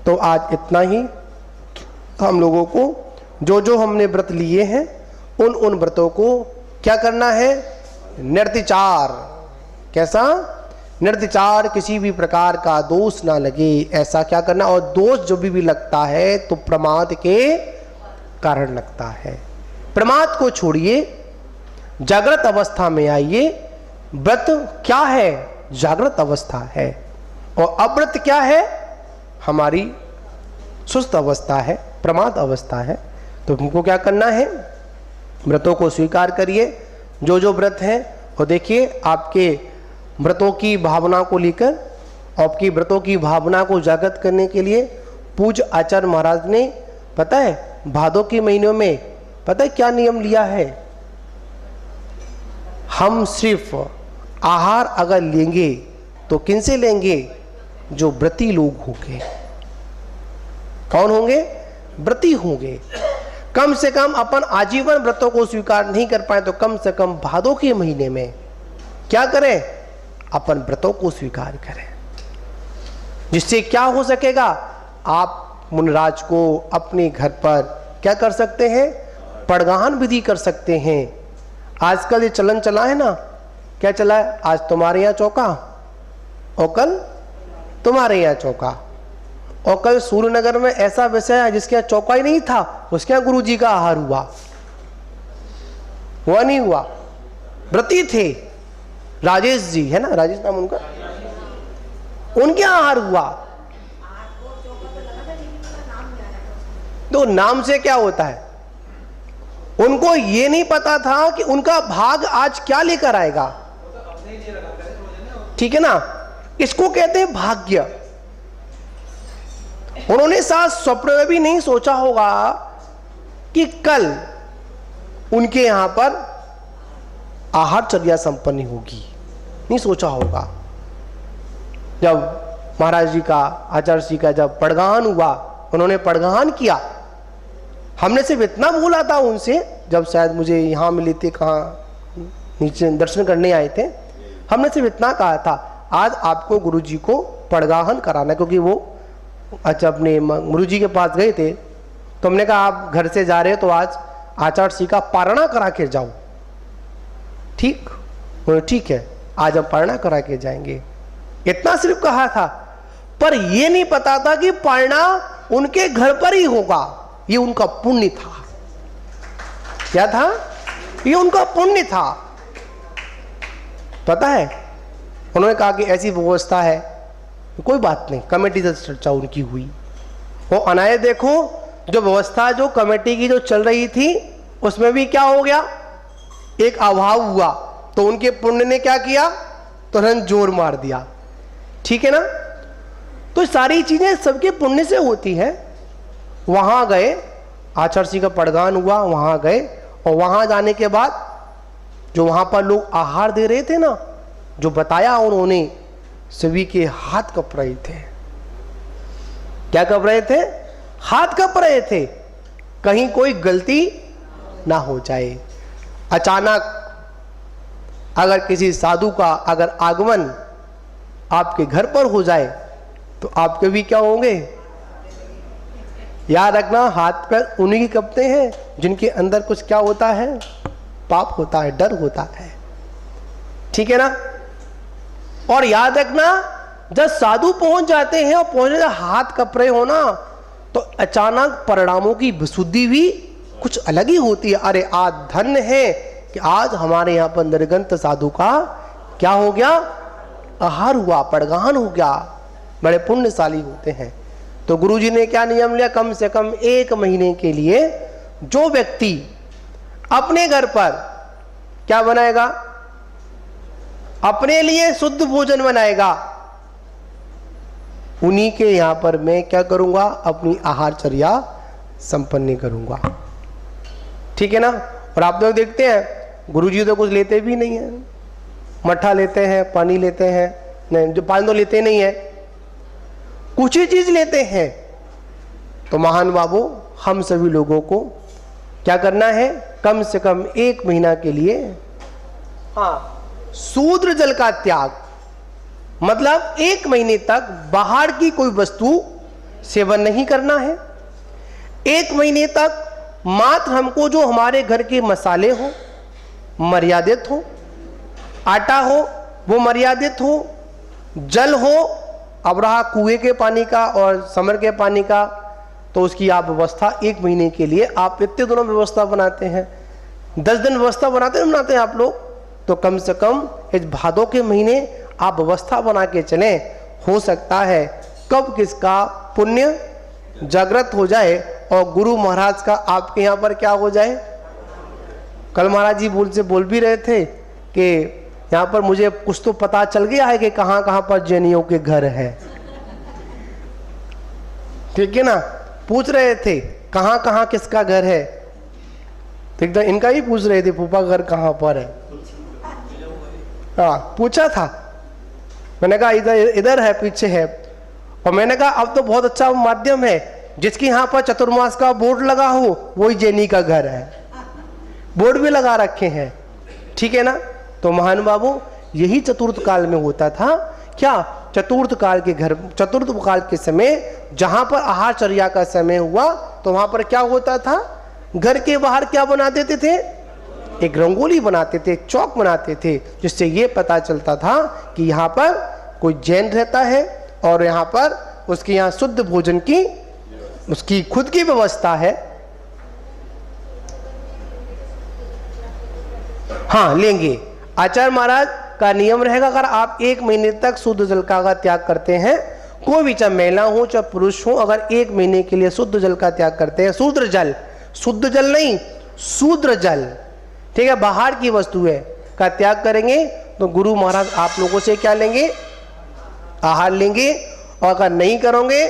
तो आज इतना ही। हम लोगों को जो हमने व्रत लिए हैं उन व्रतों को क्या करना है? निर्तिचार। कैसा? निर्तिचार, किसी भी प्रकार का दोष ना लगे ऐसा क्या करना। और दोष जो भी लगता है तो प्रमाद के कारण लगता है। प्रमाद को छोड़िए, जागृत अवस्था में आइए। व्रत क्या है? जागृत अवस्था है। और अव्रत क्या है? हमारी सुस्त अवस्था है, प्रमाद अवस्था है। तो तुमको क्या करना है? व्रतों को स्वीकार करिए, जो व्रत हैं। और देखिए, आपके व्रतों की भावना को लेकर, आपकी व्रतों की भावना को जागृत करने के लिए पूज्य आचार्य महाराज ने, पता है, भादों के महीनों में पता है क्या नियम लिया है? हम सिर्फ आहार अगर लेंगे तो किनसे लेंगे? जो व्रती लोग होंगे। कौन होंगे? व्रती होंगे। कम से कम अपन आजीवन व्रतों को स्वीकार नहीं कर पाए तो कम से कम भादों के महीने में क्या करें? अपन व्रतों को स्वीकार करें। जिससे क्या हो सकेगा? आप मुनिराज को अपने घर पर क्या कर सकते हैं? पड़गाहन विधि कर सकते हैं। आजकल ये चलन चला है ना, क्या चला है? आज तुम्हारे यहाँ चौका और कल तुम्हारे यहाँ चौका। और कल सूर्यनगर में ऐसा विषय है जिसके यहाँ चौका ही नहीं था, उसके यहाँ गुरु जी का आहार हुआ नहीं हुआ? व्रती थे, राजेश जी है ना, राजेश नाम उनका, उनके यहाँ आहार हुआ। तो नाम से क्या होता है? उनको ये नहीं पता था कि उनका भाग आज क्या लेकर आएगा। ठीक है ना, इसको कहते हैं भाग्य। उन्होंने साथ स्वप्न में भी नहीं सोचा होगा कि कल उनके यहां पर आहारचर्या संपन्न होगी, नहीं सोचा होगा। जब महाराज जी का, आचार्य जी का जब पड़गाहन हुआ, उन्होंने पड़गाहन किया। हमने सिर्फ इतना बोला था उनसे, जब शायद मुझे यहाँ मिले थे, कहाँ नीचे दर्शन करने आए थे, हमने सिर्फ इतना कहा था, आज आपको गुरु जी को पड़गाहन कराना। क्योंकि वो अच्छा अपने गुरु जी के पास गए थे, तो हमने कहा आप घर से जा रहे हो तो आज आचार्य जी का पारणा करा के जाओ। ठीक? ठीक है, आज हम पारणा करा के जाएंगे। इतना सिर्फ कहा था, पर यह नहीं पता था कि पारणा उनके घर पर ही होगा। ये उनका पुण्य था। क्या था? ये उनका पुण्य था। पता है, उन्होंने कहा कि ऐसी व्यवस्था है, कोई बात नहीं, कमेटी से चर्चा उनकी हुई। वो अनाय देखो, जो व्यवस्था जो कमेटी की जो चल रही थी उसमें भी क्या हो गया? एक अभाव हुआ। तो उनके पुण्य ने क्या किया? तुरंत जोर मार दिया। ठीक है ना? तो सारी चीजें सबके पुण्य से होती है। वहां गए, आचार्य जी का पड़गान हुआ, वहां गए, और वहां जाने के बाद जो वहां पर लोग आहार दे रहे थे ना, जो बताया उन्होंने, सभी के हाथ कप रहे थे। क्या कप रहे थे? हाथ कप रहे थे, कहीं कोई गलती ना हो जाए। अचानक अगर किसी साधु का अगर आगमन आपके घर पर हो जाए तो आपके भी क्या होंगे? याद रखना, हाथ पैर उन्हीं के कपते हैं जिनके अंदर कुछ क्या होता है? पाप होता है, डर होता है। ठीक है ना? और याद रखना, जब साधु पहुंच जाते हैं और पहुंचने हाथ कप रहे हो ना, तो अचानक परिणामों की विशुद्धि भी कुछ अलग ही होती है। अरे आज धन्य है कि आज हमारे यहाँ पर निर्गंत साधु का क्या हो गया? आहार हुआ, पड़गाहन हो गया। बड़े पुण्यशाली होते हैं। तो गुरुजी ने क्या नियम लिया? कम से कम 1 महीने के लिए जो व्यक्ति अपने घर पर क्या बनाएगा? अपने लिए शुद्ध भोजन बनाएगा, उन्हीं के यहां पर मैं क्या करूंगा? अपनी आहारचर्या संपन्न करूंगा। ठीक है ना? और आप लोग देखते हैं गुरुजी तो कुछ लेते भी नहीं है, मट्ठा लेते हैं, पानी लेते हैं, नहीं जो पानी तो लेते नहीं है, कुछ ही चीज लेते हैं। तो महान बाबू, हम सभी लोगों को क्या करना है? कम से कम 1 महीना के लिए हाँ शूद्र जल का त्याग, मतलब 1 महीने तक बाहर की कोई वस्तु सेवन नहीं करना है। 1 महीने तक मात्र हमको जो हमारे घर के मसाले हो मर्यादित हो, आटा हो वो मर्यादित हो, जल हो, अब रहा कुएं के पानी का और समर के पानी का, तो उसकी आप व्यवस्था 1 महीने के लिए आप इतने दिनों में व्यवस्था बनाते हैं, 10 दिन व्यवस्था बनाते हैं आप लोग, तो कम से कम इस भादों के महीने आप व्यवस्था बना के चलें। हो सकता है कब किसका पुण्य जागृत हो जाए और गुरु महाराज का आपके यहाँ पर क्या हो जाए। कल महाराज जी बोल भी रहे थे कि यहाँ पर मुझे कुछ तो पता चल गया है कि कहाँ कहाँ पर जैनियों के घर है, ठीक है ना। पूछ रहे थे कहाँ कहाँ किसका घर है, तो एकदम इनका ही पूछ रहे थे फूफा घर कहाँ पर है। हाँ पूछा था, मैंने कहा इधर है, पीछे है। और मैंने कहा अब तो बहुत अच्छा माध्यम है, जिसके यहाँ पर चतुर्मास का बोर्ड लगा हो वही जैनी का घर है, बोर्ड भी लगा रखे हैं, ठीक है ना। तो महान बाबू यही चतुर्थ काल में होता था क्या, चतुर्थ काल के समय जहां पर आहारचर्या का समय हुआ तो वहां पर क्या होता था, घर के बाहर क्या बना देते थे, एक रंगोली बनाते थे, चौक बनाते थे, जिससे ये पता चलता था कि यहाँ पर कोई जैन रहता है और यहाँ पर उसके यहाँ शुद्ध भोजन की उसकी खुद की व्यवस्था है। हाँ लेंगे। आचार्य महाराज का नियम रहेगा, अगर आप 1 महीने तक शुद्ध जल का त्याग करते हैं, कोई भी चाहे महिला हो चाहे पुरुष हो, अगर 1 महीने के लिए शुद्ध जल का त्याग करते हैं, शुद्ध जल, शुद्ध जल नहीं शूद्र जल, ठीक है, बाहर की वस्तु है का त्याग करेंगे तो गुरु महाराज आप लोगों से क्या लेंगे, आहार लेंगे, और अगर नहीं करोगे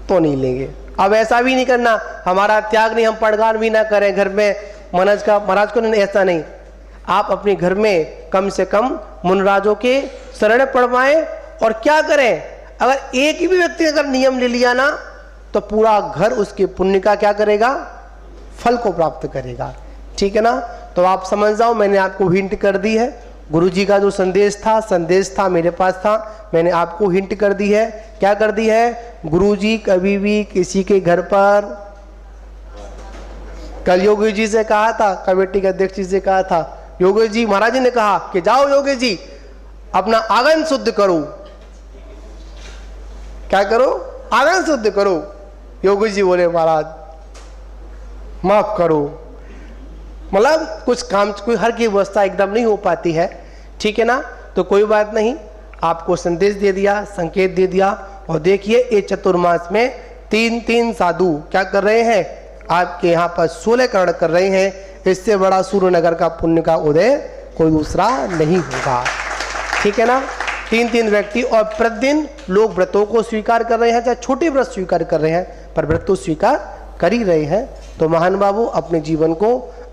तो नहीं लेंगे। अब ऐसा भी नहीं करना हमारा त्याग नहीं, हम पड़गान भी ना करें घर में महाराज को नहीं, ऐसा नहीं। आप अपने घर में कम से कम मुनराजों के शरण पढ़वाएं और क्या करें, अगर एक ही भी व्यक्ति अगर नियम ले लिया ना तो पूरा घर उसके पुण्य का क्या करेगा, फल को प्राप्त करेगा, ठीक है ना। तो आप समझ जाओ, मैंने आपको हिंट कर दी है, गुरुजी का जो संदेश था मेरे पास था, मैंने आपको हिंट कर दी है। क्या कर दी है, गुरुजी कभी भी किसी के घर पर, कल योगी जी से कहा था, कमेटी के अध्यक्ष जी से कहा था, योगी जी महाराज जी ने कहा कि जाओ योगी जी अपना आंगन शुद्ध करो, क्या करो, आंगन शुद्ध करो। योगी जी बोले महाराज माफ करो, मतलब कुछ काम, कोई हर की व्यवस्था एकदम नहीं हो पाती है, ठीक है ना। तो कोई बात नहीं, आपको संदेश दे दिया, संकेत दे दिया। और देखिए ये चतुर्मास में 3 साधु क्या कर रहे हैं, आपके यहाँ पर 16 करण कर रहे हैं। इससे बड़ा सूर्यनगर का पुण्य का उदय कोई दूसरा नहीं होगा, ठीक है ना। 3 व्यक्ति, और प्रतिदिन लोग व्रतों को स्वीकार कर रहे हैं, चाहे छोटे व्रत स्वीकार कर रहे हैं पर व्रत तो स्वीकार कर ही रहे हैं। तो महान बाबू अपने जीवन को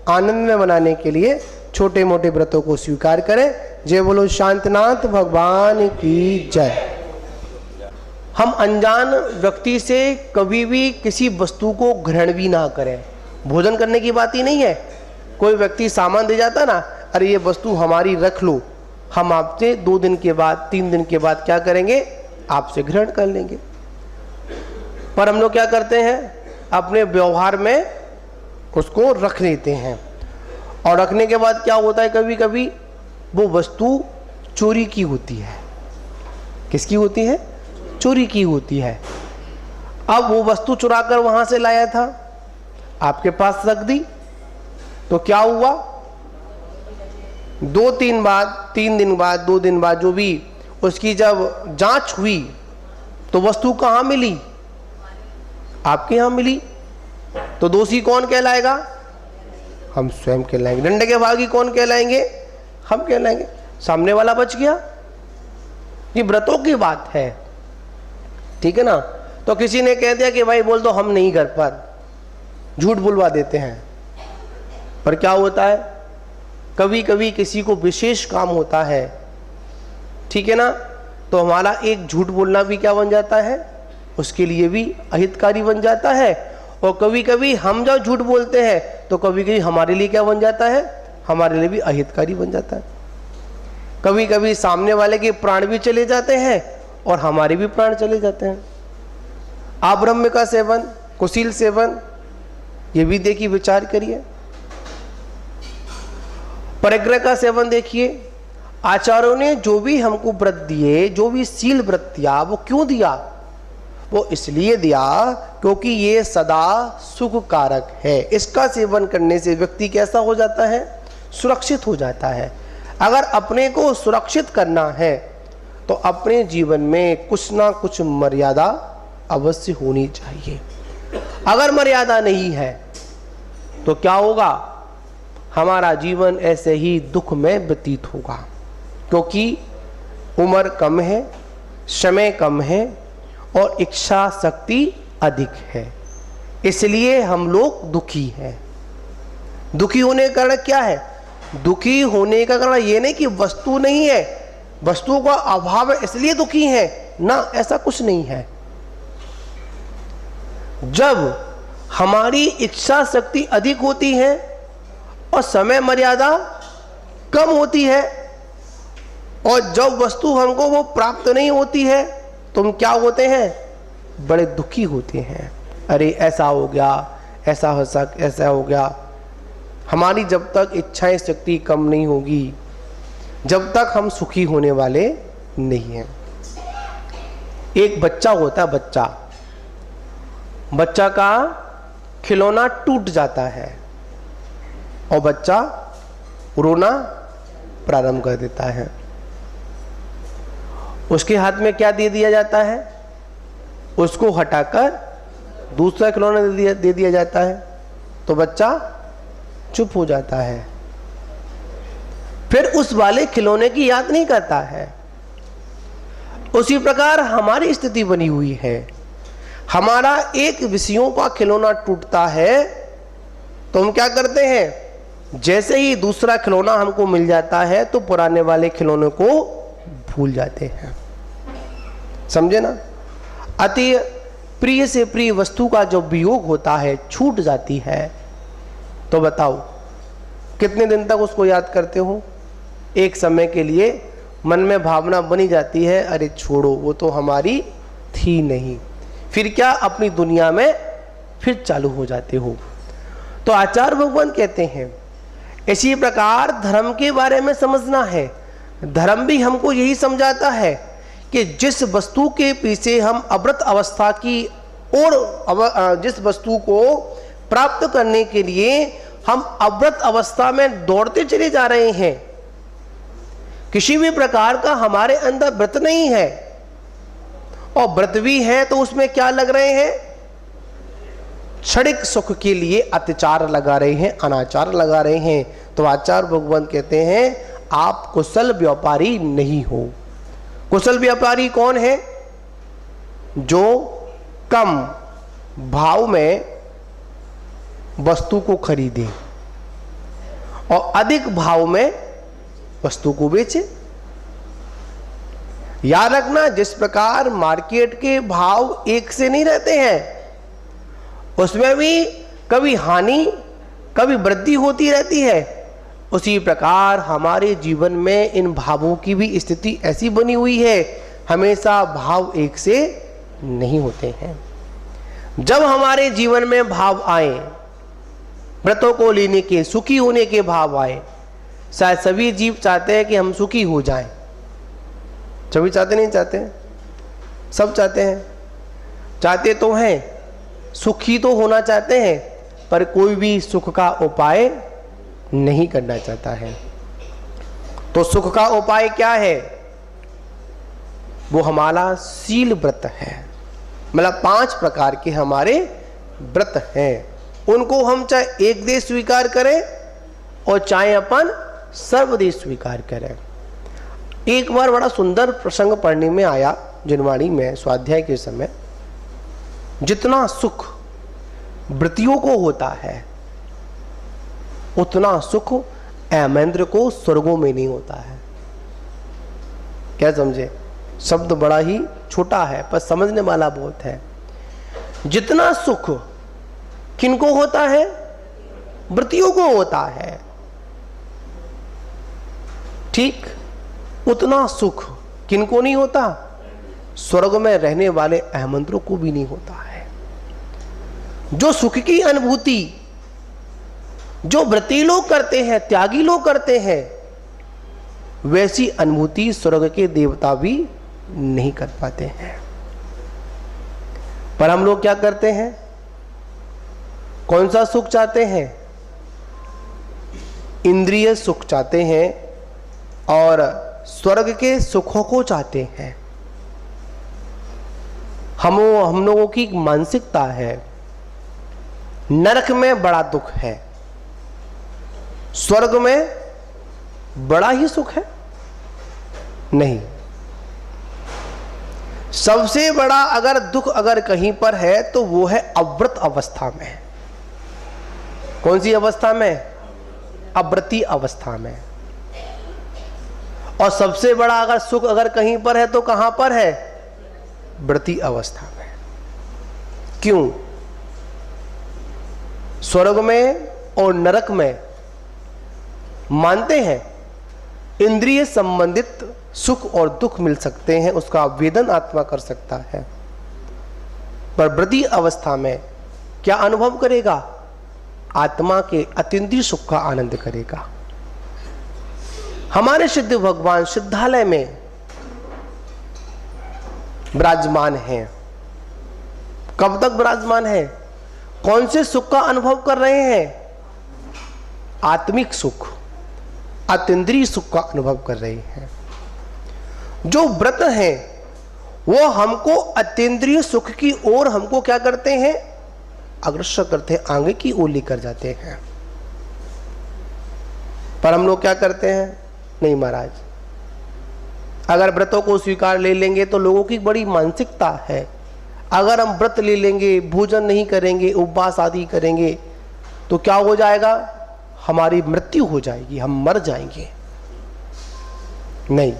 आनंद में बनाने के लिए छोटे मोटे व्रतों को स्वीकार करें। जय बोलो शांतनाथ भगवान की जय। हम अनजान व्यक्ति से कभी भी किसी वस्तु को ग्रहण भी ना करें। भोजन करने की बात ही नहीं है, कोई व्यक्ति सामान दे जाता ना, अरे ये वस्तु हमारी रख लो, हम आपसे 2 दिन के बाद 3 दिन के बाद क्या करेंगे, आपसे ग्रहण कर लेंगे। पर हम लोग क्या करते हैं, अपने व्यवहार में उसको रख लेते हैं, और रखने के बाद क्या होता है, कभी कभी वो वस्तु चोरी की होती है। किसकी होती है, चोरी की होती है। अब वो वस्तु चुरा कर वहां से लाया था, आपके पास रख दी, तो क्या हुआ, 2-3 बाद 3 दिन बाद 2 दिन बाद जो भी उसकी जब जांच हुई तो वस्तु कहाँ मिली, आपके यहाँ मिली। तो दोषी कौन कहलाएगा, हम स्वयं कहलाएंगे। डंडे के भागी कौन कहलाएंगे, हम कहलाएंगे। सामने वाला बच गया। ये व्रतों की बात है, ठीक है ना। तो किसी ने कह दिया कि भाई बोल दो हम नहीं घर पर, झूठ बुलवा देते हैं। पर क्या होता है, कभी कभी किसी को विशेष काम होता है, ठीक है ना, तो हमारा एक झूठ बोलना भी क्या बन जाता है, उसके लिए भी अहितकारी बन जाता है। और कभी कभी हम जब झूठ बोलते हैं तो कभी कभी हमारे लिए क्या बन जाता है, हमारे लिए भी अहितकारी बन जाता है। कभी कभी सामने वाले के प्राण भी चले जाते हैं और हमारे भी प्राण चले जाते हैं। आब्रह्म का सेवन, कुशील सेवन, ये भी देखिए, विचार करिए। परिग्रह का सेवन देखिए, आचार्यों ने जो भी हमको व्रत दिए, जो भी शील व्रत दिया, वो क्यों दिया? वो इसलिए दिया क्योंकि ये सदा सुख कारक है। इसका सेवन करने से व्यक्ति कैसा हो जाता है? सुरक्षित हो जाता है। अगर अपने को सुरक्षित करना है तो अपने जीवन में कुछ ना कुछ मर्यादा अवश्य होनी चाहिए। अगर मर्यादा नहीं है तो क्या होगा? हमारा जीवन ऐसे ही दुख में व्यतीत होगा, क्योंकि उम्र कम है, समय कम है और इच्छा शक्ति अधिक है, इसलिए हम लोग दुखी हैं। दुखी होने का कारण क्या है? दुखी होने का कारण ये नहीं कि वस्तु नहीं है, वस्तु का अभाव है इसलिए दुखी है ना, ऐसा कुछ नहीं है। जब हमारी इच्छा शक्ति अधिक होती है और समय मर्यादा कम होती है और जब वस्तु हमको वो प्राप्त नहीं होती है तो हम क्या होते हैं? बड़े दुखी होते हैं। अरे ऐसा हो गया, ऐसा हो गया। हमारी जब तक इच्छाएं शक्ति कम नहीं होगी, जब तक हम सुखी होने वाले नहीं हैं। एक बच्चा होता है, बच्चा का खिलौना टूट जाता है और बच्चा रोना प्रारंभ कर देता है। उसके हाथ में क्या दे दिया जाता है? उसको हटाकर दूसरा खिलौना दे दिया जाता है, तो बच्चा चुप हो जाता है, फिर उस वाले खिलौने की याद नहीं करता है। उसी प्रकार हमारी स्थिति बनी हुई है। हमारा एक विषयों का खिलौना टूटता है तो हम क्या करते हैं? जैसे ही दूसरा खिलौना हमको मिल जाता है तो पुराने वाले खिलौने को भूल जाते हैं। समझे ना? अति प्रिय से प्रिय वस्तु का जो वियोग होता है, छूट जाती है, तो बताओ कितने दिन तक उसको याद करते हो? एक समय के लिए मन में भावना बनी जाती है, अरे छोड़ो वो तो हमारी थी नहीं, फिर क्या अपनी दुनिया में फिर चालू हो जाते हो। तो आचार्य भगवान कहते हैं इसी प्रकार धर्म के बारे में समझना है। धर्म भी हमको यही समझाता है कि जिस वस्तु के पीछे हम अव्रत अवस्था की और जिस वस्तु को प्राप्त करने के लिए हम अव्रत अवस्था में दौड़ते चले जा रहे हैं, किसी भी प्रकार का हमारे अंदर व्रत नहीं है, और व्रत भी है तो उसमें क्या लग रहे हैं? क्षणिक सुख के लिए अत्याचार लगा रहे हैं, अनाचार लगा रहे हैं। तो आचार्य भगवान कहते हैं आप कुशल व्यापारी नहीं हो। कुशल व्यापारी कौन है? जो कम भाव में वस्तु को खरीदे और अधिक भाव में वस्तु को बेचे। याद रखना, जिस प्रकार मार्केट के भाव एक से नहीं रहते हैं, उसमें भी कभी हानि कभी वृद्धि होती रहती है, उसी प्रकार हमारे जीवन में इन भावों की भी स्थिति ऐसी बनी हुई है, हमेशा भाव एक से नहीं होते हैं। जब हमारे जीवन में भाव आए, व्रतों को लेने के, सुखी होने के भाव आए, शायद सभी जीव चाहते हैं कि हम सुखी हो जाएं। सभी चाहते नहीं चाहते? सब चाहते हैं। चाहते तो हैं, सुखी तो होना चाहते हैं, पर कोई भी सुख का उपाय नहीं करना चाहता है। तो सुख का उपाय क्या है? वो हमारा शील व्रत है। मतलब 5 प्रकार के हमारे व्रत हैं, उनको हम चाहे एक देश स्वीकार करें और चाहे अपन सर्वदेश स्वीकार करें। एक बार बड़ा सुंदर प्रसंग पढ़ने में आया जिनवाणी में स्वाध्याय के समय। जितना सुख व्रतियों को होता है उतना सुख ऐमेंद्र को स्वर्गों में नहीं होता है। क्या समझे? शब्द बड़ा ही छोटा है पर समझने वाला बहुत है। जितना सुख किनको होता है? व्रतियों को होता है। ठीक, उतना सुख किनको नहीं होता? स्वर्ग में रहने वाले अहमंत्रों को भी नहीं होता है। जो सुख की अनुभूति जो व्रती लोग करते हैं, त्यागी लोग करते हैं, वैसी अनुभूति स्वर्ग के देवता भी नहीं कर पाते हैं। पर हम लोग क्या करते हैं? कौन सा सुख चाहते हैं? इंद्रिय सुख चाहते हैं और स्वर्ग के सुखों को चाहते हैं। हम लोगों की मानसिकता है, नरक में बड़ा दुख है, स्वर्ग में बड़ा ही सुख है। नहीं, सबसे बड़ा अगर दुख अगर कहीं पर है तो वो है अव्रत अवस्था में। कौन सी अवस्था में? अव्रती अवस्था में। और सबसे बड़ा अगर सुख अगर कहीं पर है तो कहां पर है? व्रती अवस्था में। क्यों? स्वर्ग में और नरक में मानते हैं इंद्रिय संबंधित सुख और दुख मिल सकते हैं, उसका वेदन आत्मा कर सकता है। पर व्रती अवस्था में क्या अनुभव करेगा? आत्मा के अतीन्द्रिय सुख का आनंद करेगा। हमारे सिद्ध भगवान सिद्धालय में विराजमान हैं। कब तक विराजमान है? कौन से सुख का अनुभव कर रहे हैं? आत्मिक सुख, अतीन्द्रिय सुख का अनुभव कर रहे हैं। जो व्रत हैं वो हमको अतीन्द्रिय सुख की ओर हमको क्या करते हैं? अग्रसर करते हैं, आगे की ओर लेकर जाते हैं। पर हम लोग क्या करते हैं? नहीं महाराज, अगर व्रतों को स्वीकार ले लेंगे तो लोगों की बड़ी मानसिकता है, अगर हम व्रत ले लेंगे, भोजन नहीं करेंगे, उपवास आदि करेंगे तो क्या हो जाएगा? हमारी मृत्यु हो जाएगी, हम मर जाएंगे। नहीं,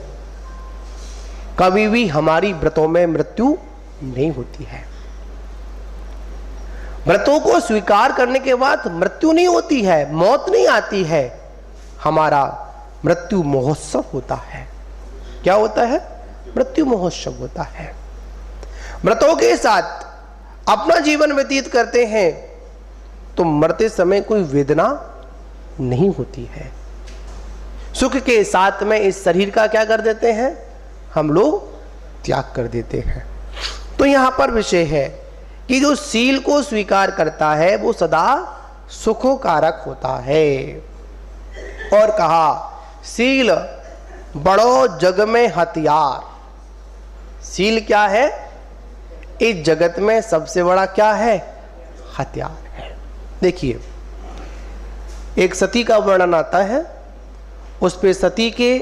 कभी भी हमारी व्रतों में मृत्यु नहीं होती है। व्रतों को स्वीकार करने के बाद मृत्यु नहीं होती है, मौत नहीं आती है, हमारा मृत्यु महोत्सव होता है। क्या होता है? मृत्यु महोत्सव होता है। व्रतों के साथ अपना जीवन व्यतीत करते हैं तो मरते समय कोई वेदना नहीं होती है। सुख के साथ में इस शरीर का क्या कर देते हैं? हम लोग त्याग कर देते हैं। तो यहां पर विषय है कि जो शील को स्वीकार करता है वो सदा सुखकारक होता है। और कहा शील बड़ो जग में हथियार। शील क्या है? इस जगत में सबसे बड़ा क्या है? हथियार है। देखिए, एक सती का वर्णन आता है, उस पे सती के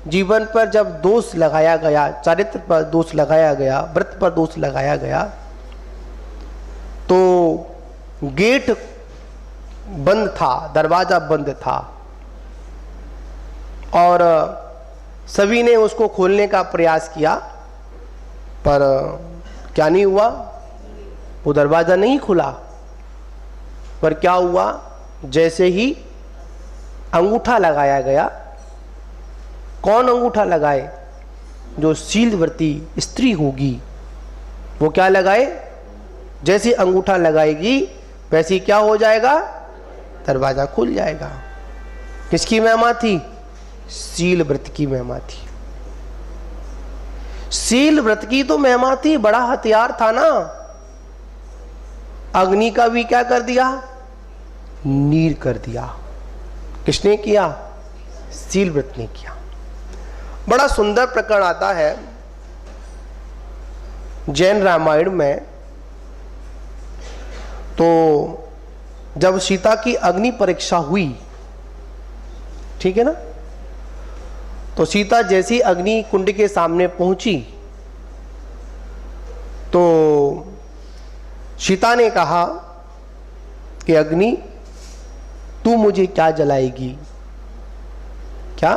जीवन पर जब दोष लगाया गया, चारित्र पर दोष लगाया गया, व्रत पर दोष लगाया गया, तो गेट बंद था, दरवाजा बंद था और सभी ने उसको खोलने का प्रयास किया, पर क्या नहीं हुआ? वो दरवाजा नहीं खुला। पर क्या हुआ? जैसे ही अंगूठा लगाया गया, कौन अंगूठा लगाए? जो शीलव्रती स्त्री होगी वो क्या लगाए? जैसे अंगूठा लगाएगी वैसे क्या हो जाएगा? दरवाजा खुल जाएगा। किसकी महिमा थी? शील व्रत की महिमा थी। शील व्रत की तो महिमा थी, बड़ा हथियार था ना। अग्नि का भी क्या कर दिया? नीर कर दिया। किसने किया? शील व्रत ने किया। बड़ा सुंदर प्रकरण आता है जैन रामायण में। तो जब सीता की अग्नि परीक्षा हुई, ठीक है ना, तो सीता जैसी अग्नि कुंड के सामने पहुंची तो सीता ने कहा कि अग्नि तू मुझे क्या जलाएगी? क्या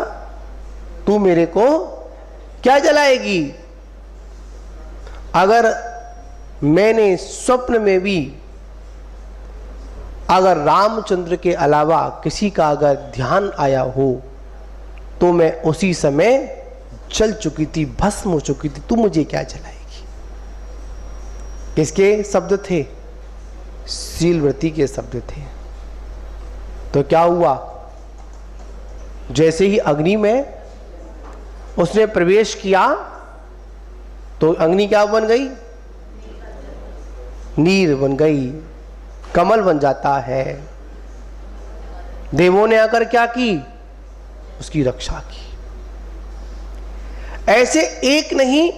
तू मेरे को क्या जलाएगी? अगर मैंने स्वप्न में भी अगर रामचंद्र के अलावा किसी का अगर ध्यान आया हो तो मैं उसी समय चल चुकी थी, भस्म हो चुकी थी, तू मुझे क्या जलाएगी। किसके शब्द थे? शीलव्रती के शब्द थे। तो क्या हुआ? जैसे ही अग्नि में उसने प्रवेश किया तो अग्नि क्या बन गई? नीर बन गई, कमल बन जाता है। देवों ने आकर क्या की? उसकी रक्षा की। ऐसे एक नहीं,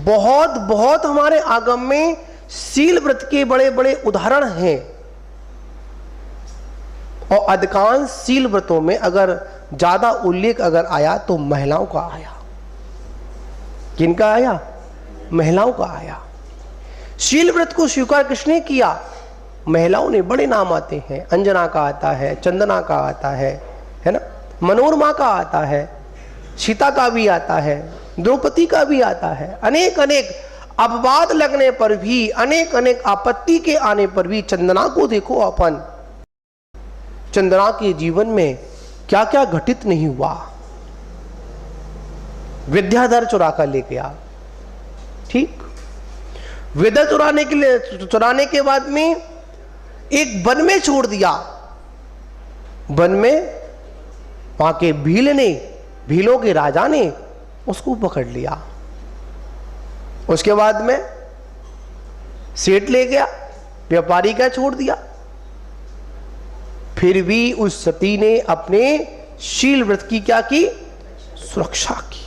बहुत बहुत हमारे आगम में शील व्रत के बड़े बड़े उदाहरण हैं। और अधिकांश शील व्रतों में अगर ज्यादा उल्लेख अगर आया तो महिलाओं का आया। किनका आया? महिलाओं का आया। शील व्रत को स्वीकार किसने किया? महिलाओं ने। बड़े नाम आते हैं, अंजना का आता है, चंदना का आता है ना, मनोरमा का आता है, सीता का भी आता है, द्रौपदी का भी आता है। अनेक अनेक अपवाद लगने पर भी, अनेक अनेक आपत्ति के आने पर भी चंदना को देखो अपन, चंदना के जीवन में क्या क्या घटित नहीं हुआ। विद्याधर चुरा कर ले गया, ठीक। विद्या चुराने के बाद में एक वन में छोड़ दिया। वन में वहां के भीलों के राजा ने उसको पकड़ लिया। उसके बाद में सेठ ले गया, व्यापारी का छोड़ दिया। फिर भी उस सती ने अपने शील व्रत की क्या की? सुरक्षा की।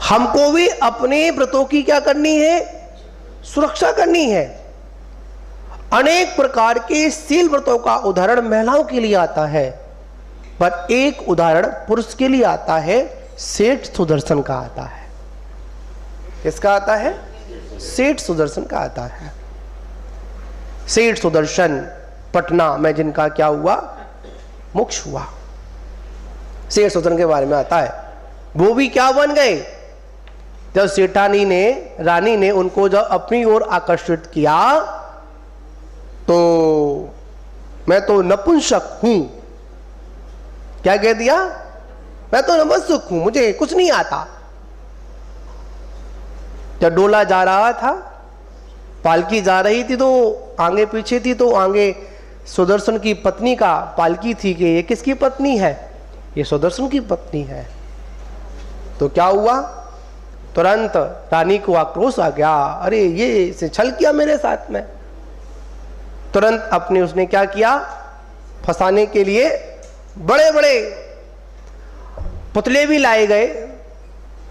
हमको भी अपने व्रतों की क्या करनी है? सुरक्षा करनी है। अनेक प्रकार के शील व्रतों का उदाहरण महिलाओं के लिए आता है, पर एक उदाहरण पुरुष के लिए आता है, सेठ सुदर्शन का आता है। किसका आता है? सेठ सुदर्शन का आता है। सेठ सुदर्शन पटना में जिनका क्या हुआ? मोक्ष हुआ। सेठ सुदर्शन के बारे में आता है। वो भी क्या बन गए? जब सेठानी ने, रानी ने उनको जब अपनी ओर आकर्षित किया तो मैं तो नपुंसक हूं, क्या कह दिया? मैं तो नपुंसक हूं, मुझे कुछ नहीं आता। जब डोला जा रहा था, पालकी जा रही थी, तो आगे पीछे थी, तो आगे सुदर्शन की पत्नी का पालकी थी कि ये किसकी पत्नी है? ये सुदर्शन की पत्नी है। तो क्या हुआ? तुरंत रानी को आक्रोश आ गया, अरे ये इसे छल किया मेरे साथ में। तुरंत अपने उसने क्या किया? फंसाने के लिए बड़े बड़े पुतले भी लाए गए,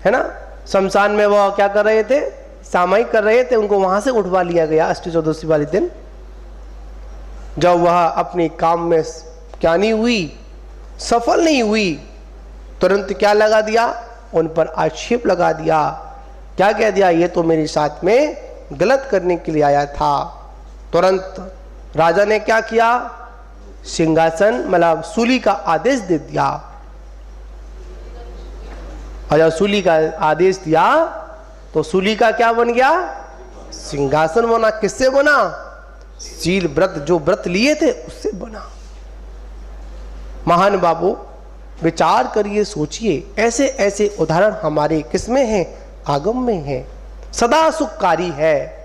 है ना। शमशान में वो क्या कर रहे थे? सामायिक कर रहे थे, उनको वहां से उठवा लिया गया अष्टमी चतुर्दशी वाले दिन। जब वह अपने काम में क्या नहीं हुई, सफल नहीं हुई, तुरंत क्या लगा दिया? उन पर आक्षेप लगा दिया। क्या कह दिया? ये तो मेरे साथ में गलत करने के लिए आया था। तुरंत राजा ने क्या किया? सिंहासन मतलब सूली का आदेश दे दिया। और जब सूली का आदेश दिया तो सूली का क्या बन गया? सिंहासन बना। किससे बना? शील व्रत, जो व्रत लिए थे उससे बना। महान बाबू विचार करिए, सोचिए, ऐसे ऐसे उदाहरण हमारे किसमें हैं? आगम में हैं। सदा सुखकारी है।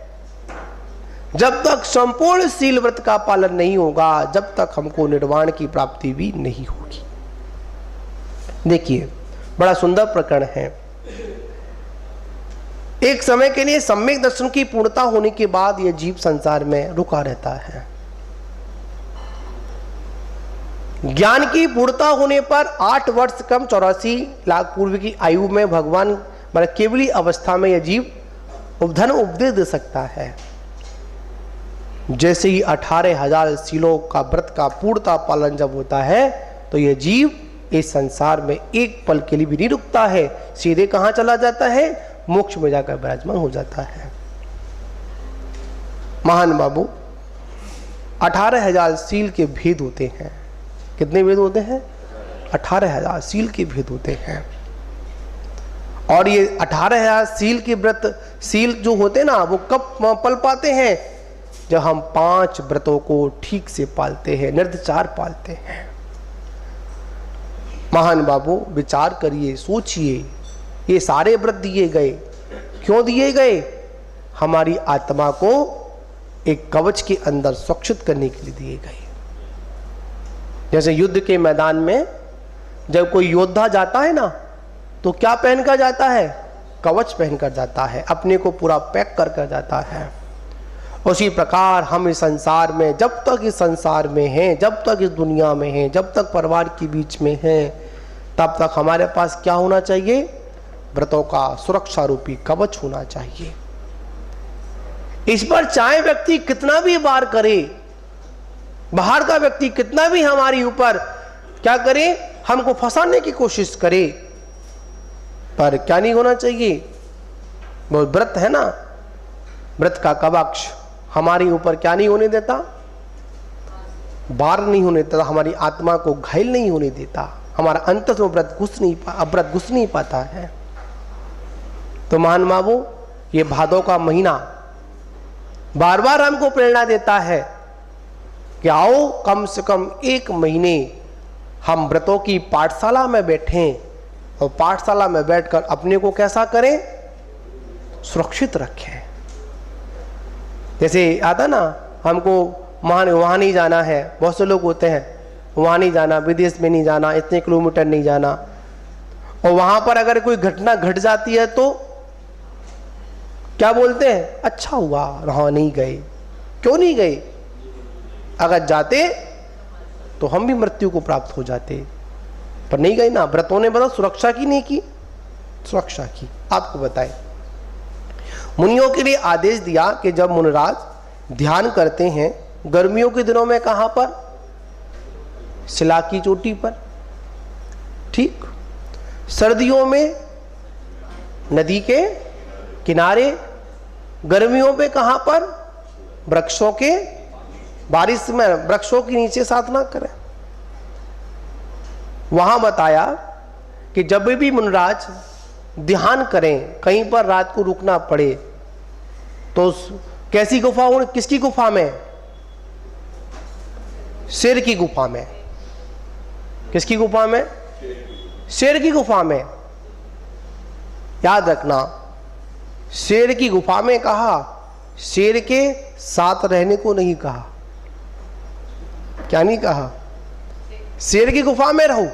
जब तक संपूर्ण शील व्रत का पालन नहीं होगा, जब तक हमको निर्वाण की प्राप्ति भी नहीं होगी। देखिए, बड़ा सुंदर प्रकरण है। एक समय के लिए सम्यक दर्शन की पूर्णता होने के बाद यह जीव संसार में रुका रहता है। ज्ञान की पूर्णता होने पर 8 वर्ष कम 84 लाख पूर्व की आयु में भगवान मतलब केवली अवस्था में यह जीव उपधन उपदेश दे सकता है। जैसे ही 18,000 शीलों का व्रत का पूर्णता पालन जब होता है तो यह जीव इस संसार में एक पल के लिए भी नहीं रुकता है, सीधे कहां चला जाता है? मोक्ष में जाकर विराजमान हो जाता है। महान बाबू 18,000 शील के भेद होते हैं। कितने भेद होते हैं? 18,000 शील के भेद होते हैं। और ये 18,000 शील के व्रत, शील जो होते ना, वो कब पल पाते हैं? जब हम 5 व्रतों को ठीक से पालते हैं, निर्धाचार पालते हैं। महान बाबू विचार करिए, सोचिए, ये सारे व्रत दिए गए, क्यों दिए गए? हमारी आत्मा को एक कवच के अंदर सुरक्षित करने के लिए दिए गए। जैसे युद्ध के मैदान में जब कोई योद्धा जाता है ना, तो क्या पहनकर जाता है? कवच पहनकर जाता है, अपने को पूरा पैक कर जाता है। उसी प्रकार हम इस संसार में, जब तक इस संसार में हैं, जब तक इस दुनिया में हैं, जब तक परिवार के बीच में हैं, तब तक हमारे पास क्या होना चाहिए? व्रतों का सुरक्षा रूपी कवच होना चाहिए। इस पर चाहे व्यक्ति कितना भी वार करे, बाहर का व्यक्ति कितना भी हमारे ऊपर क्या करे, हमको फंसाने की कोशिश करे, पर क्या नहीं होना चाहिए? वो व्रत है ना, व्रत का कवच हमारे ऊपर क्या नहीं होने देता? वार नहीं होने देता, हमारी आत्मा को घायल नहीं होने देता, हमारा अंतर में व्रत घुस नहीं पाता है। तो महान बाबू, ये भादों का महीना बार बार हमको प्रेरणा देता है कि आओ कम से कम 1 महीने हम व्रतों की पाठशाला में बैठें, और पाठशाला में बैठकर अपने को कैसा करें? सुरक्षित रखें। जैसे आता ना, हमको वहाँ नहीं जाना है, बहुत से लोग होते हैं वहाँ नहीं जाना, विदेश में नहीं जाना, इतने किलोमीटर नहीं जाना, और वहाँ पर अगर कोई घटना घट जाती है तो क्या बोलते हैं? अच्छा हुआ वहाँ नहीं गए। क्यों नहीं गए? अगर जाते तो हम भी मृत्यु को प्राप्त हो जाते, पर नहीं गए ना। व्रतों ने बता सुरक्षा की नहीं की, सुरक्षा की। आपको बताएं, मुनियों के लिए आदेश दिया कि जब मुनिराज ध्यान करते हैं गर्मियों के दिनों में, कहां पर? शिला की चोटी पर, ठीक। सर्दियों में नदी के किनारे, गर्मियों पे कहां पर? वृक्षों के, बारिश में वृक्षों के नीचे साधना करें। वहां बताया कि जब भी मुनिराज ध्यान करें, कहीं पर रात को रुकना पड़े, तो कैसी गुफा हो? किसकी गुफा में? शेर की गुफा में। किसकी गुफा में? शेर की गुफा में। याद रखना, शेर की गुफा में कहा, शेर के साथ रहने को नहीं कहा। क्या नहीं कहा? शेर की गुफा में रहो।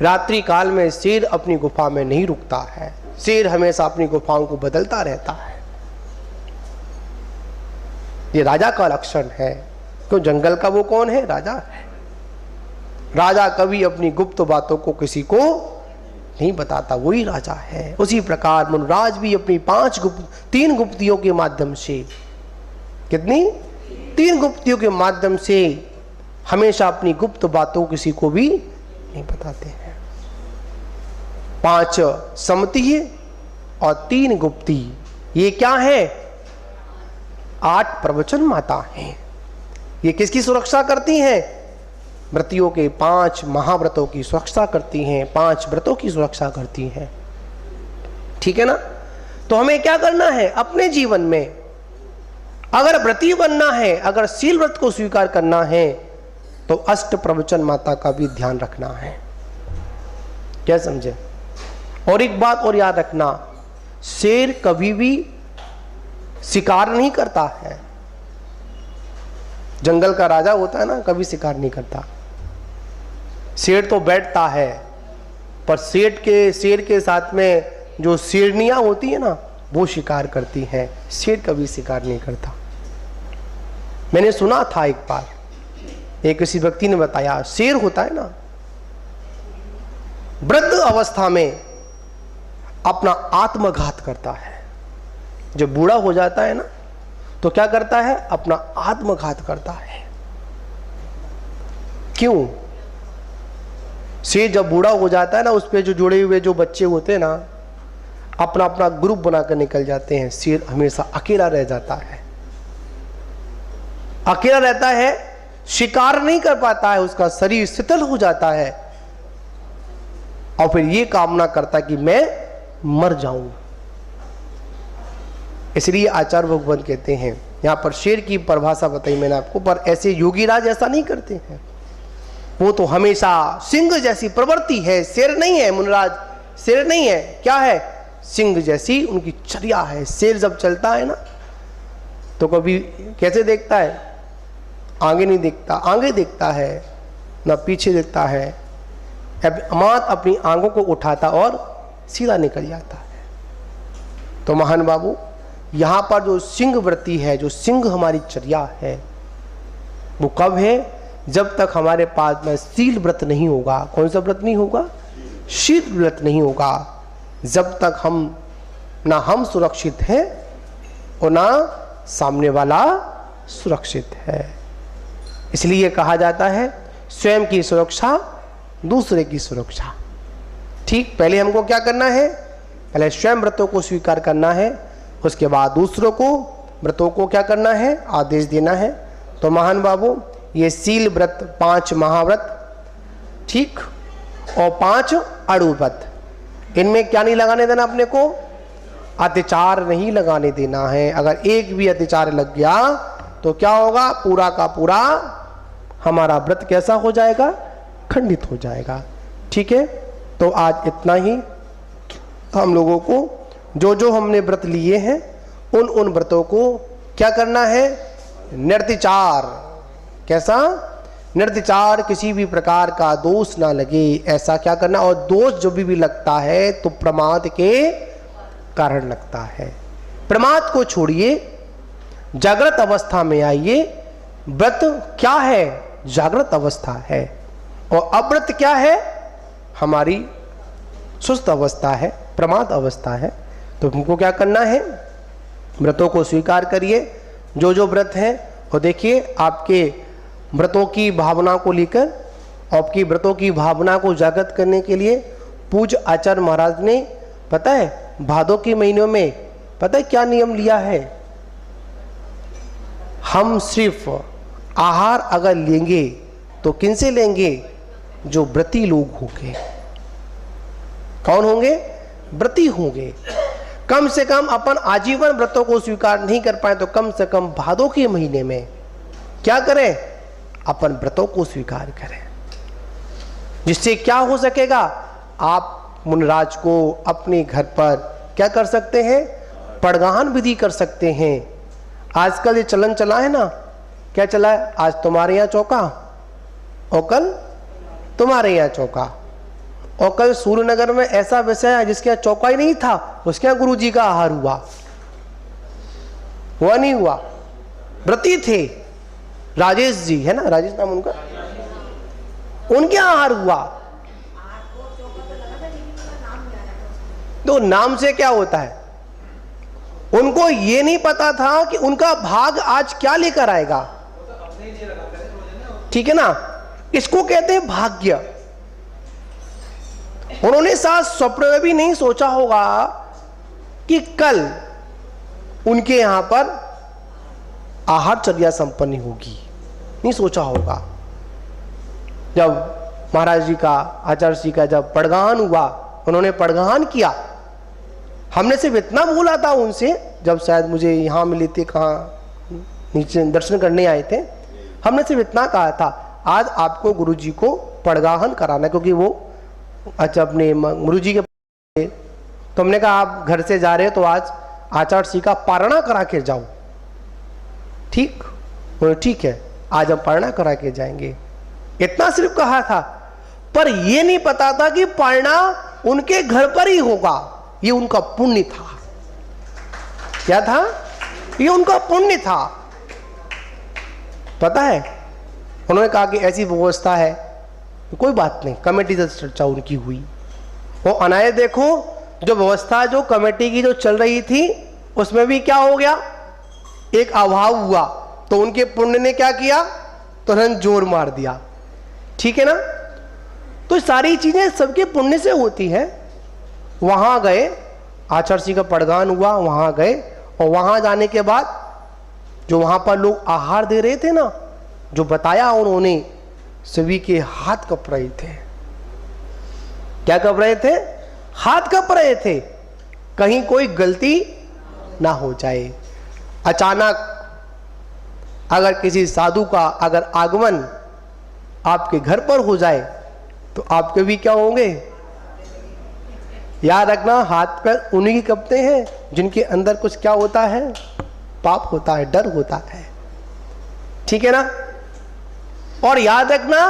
रात्रि काल में शेर अपनी गुफा में नहीं रुकता है, शेर हमेशा अपनी गुफाओं को बदलता रहता है। ये राजा का लक्षण है। क्यों? जंगल का वो कौन है? राजा है। राजा कभी अपनी गुप्त बातों को किसी को नहीं बताता, वही राजा है। उसी प्रकार मुनिराज भी अपनी 3 गुप्तियों के माध्यम से, कितनी? 3 गुप्तियों के माध्यम से हमेशा अपनी गुप्त बातों किसी को भी नहीं बताते हैं। 5 समतीय और 3 गुप्ती, ये क्या है? 8 प्रवचन माता हैं। ये किसकी सुरक्षा करती हैं? व्रतियों के 5 महाव्रतों की सुरक्षा करती हैं, 5 व्रतों की सुरक्षा करती हैं। ठीक है ना? तो हमें क्या करना है अपने जीवन में? अगर व्रती बनना है, अगर शील व्रत को स्वीकार करना है, तो अष्ट प्रवचन माता का भी ध्यान रखना है। क्या समझे? और एक बात और याद रखना, शेर कभी भी शिकार नहीं करता है। जंगल का राजा होता है ना, कभी शिकार नहीं करता। शेर तो बैठता है, पर शेर के साथ में जो शेरनियां होती है ना, वो शिकार करती हैं। शेर कभी शिकार नहीं करता। मैंने सुना था एक बार, एक किसी व्यक्ति ने बताया, शेर होता है ना, वृद्ध अवस्था में अपना आत्मघात करता है। जब बूढ़ा हो जाता है ना, तो क्या करता है? अपना आत्मघात करता है। क्यों? शेर जब बूढ़ा हो जाता है ना, उस पे जो जुड़े हुए जो बच्चे होते हैं ना, अपना अपना ग्रुप बनाकर निकल जाते हैं। शेर हमेशा अकेला रह जाता है, अकेला रहता है, शिकार नहीं कर पाता है, उसका शरीर शिथिल हो जाता है, और फिर ये कामना करता है कि मैं मर जाऊं। इसलिए आचार्य भगवान कहते हैं, यहां पर शेर की परिभाषा बताई मैंने आपको, पर ऐसे योगी राज ऐसा नहीं करते हैं। वो तो हमेशा सिंह जैसी प्रवृत्ति है, शेर नहीं है मुनिराज, शेर नहीं है, क्या है, सिंह जैसी उनकी चर्या है। शेर जब चलता है ना तो कभी कैसे देखता है, आगे नहीं देखता, आगे देखता है ना पीछे देखता है, मात अपनी आंखों को उठाता और सीधा निकल जाता है। तो महान बाबू यहाँ पर जो सिंह वृत्ति है, जो सिंह हमारी चर्या है, वो कब है, जब तक हमारे पास में शील व्रत नहीं होगा। कौन सा व्रत नहीं होगा, शील व्रत नहीं होगा। जब तक हम सुरक्षित हैं और ना सामने वाला सुरक्षित है। इसलिए कहा जाता है स्वयं की सुरक्षा दूसरे की सुरक्षा। ठीक, पहले हमको क्या करना है, पहले स्वयं व्रतों को स्वीकार करना है, उसके बाद दूसरों को व्रतों को क्या करना है, आदेश देना है। तो महान बाबू ये शील व्रत 5 महाव्रत, ठीक, और 5 अणु व्रत, इनमें क्या नहीं लगाने देना अपने को, अत्याचार नहीं लगाने देना है। अगर एक भी अत्याचार लग गया तो क्या होगा, पूरा का पूरा हमारा व्रत कैसा हो जाएगा, खंडित हो जाएगा। ठीक है, तो आज इतना ही। हम लोगों को जो हमने व्रत लिए हैं उन व्रतों को क्या करना है, निर्तिचार, कैसा, निर्तिचार, किसी भी प्रकार का दोष ना लगे ऐसा क्या करना। और दोष जो भी लगता है तो प्रमाद के कारण लगता है। प्रमाद को छोड़िए, जागृत अवस्था में आइए। व्रत क्या है, जागृत अवस्था है, और अव्रत क्या है, हमारी सुस्त अवस्था है, प्रमाद अवस्था है। तो हमको क्या करना है, व्रतों को स्वीकार करिए। जो व्रत है, और देखिए आपके व्रतों की भावना को लेकर, आपकी व्रतों की भावना को जागृत करने के लिए पूज्य आचार्य महाराज ने, पता है, भादों के महीनों में पता है क्या नियम लिया है, हम सिर्फ आहार अगर लेंगे तो किनसे लेंगे, जो व्रती लोग होंगे। कौन होंगे, व्रती होंगे। कम से कम अपन आजीवन व्रतों को स्वीकार नहीं कर पाए तो कम से कम भादों के महीने में क्या करें, अपन व्रतों को स्वीकार करें। जिससे क्या हो सकेगा, आप मुनिराज को अपने घर पर क्या कर सकते हैं, पड़गाहन विधि कर सकते हैं। आजकल ये चलन चला है ना, क्या चला है, आज तुम्हारे यहाँ चौका और कल तुम्हारे यहाँ चौका, और कल सूर्यनगर में ऐसा विषय है जिसके यहाँ चौका ही नहीं था, उसके यहाँ गुरु जी का आहार हुआ नहीं हुआ, व्रती थे, राजेश जी है ना, राजेश नाम उनका, उनके यहाँ आहार हुआ। तो नाम से क्या होता है, उनको ये नहीं पता था कि उनका भाग आज क्या लेकर आएगा। ठीक है ना, इसको कहते हैं भाग्य। उन्होंने साथ स्वप्न में भी नहीं सोचा होगा कि कल उनके यहां पर आहारचर्या संपन्न होगी, नहीं सोचा होगा। जब महाराज जी का, आचार्य जी का जब पड़गाहन हुआ, उन्होंने पड़गाहन किया, हमने सिर्फ इतना बोला था उनसे, जब शायद मुझे यहाँ मिले थे, कहाँ नीचे दर्शन करने आए थे, हमने सिर्फ इतना कहा था, आज आपको गुरुजी को पड़गाहन कराना, क्योंकि वो अच्छा अपने गुरुजी के, तो हमने कहा आप घर से जा रहे हो तो आज आचार्य जी का पारणा करा के जाओ। ठीक, ठीक है, आज हम पारणा करा के जाएंगे, इतना सिर्फ कहा था। पर ये नहीं पता था कि पारणा उनके घर पर ही होगा। ये उनका पुण्य था। क्या था, ये उनका पुण्य था। पता है, उन्होंने कहा कि ऐसी व्यवस्था है, कोई बात नहीं, कमेटी से चर्चा उनकी हुई। वो अनाय देखो, जो व्यवस्था जो कमेटी की जो चल रही थी उसमें भी क्या हो गया, एक अभाव हुआ, तो उनके पुण्य ने क्या किया, तुरंत जोर मार दिया। ठीक है ना, तो सारी चीजें सबके पुण्य से होती है। वहां गए, आचार्य जी का पड़गान हुआ, वहां गए, और वहां जाने के बाद जो वहां पर लोग आहार दे रहे थे ना, जो बताया उन्होंने, सभी के हाथ कप रहे थे। क्या कप रहे थे, हाथ कप रहे थे, कहीं कोई गलती ना हो जाए। अचानक अगर किसी साधु का अगर आगमन आपके घर पर हो जाए तो आपके भी क्या होंगे? याद रखना, हाथ पैर उन्हीं के कपते हैं जिनके अंदर कुछ क्या होता है? पाप होता है, डर होता है। ठीक है ना? और याद रखना,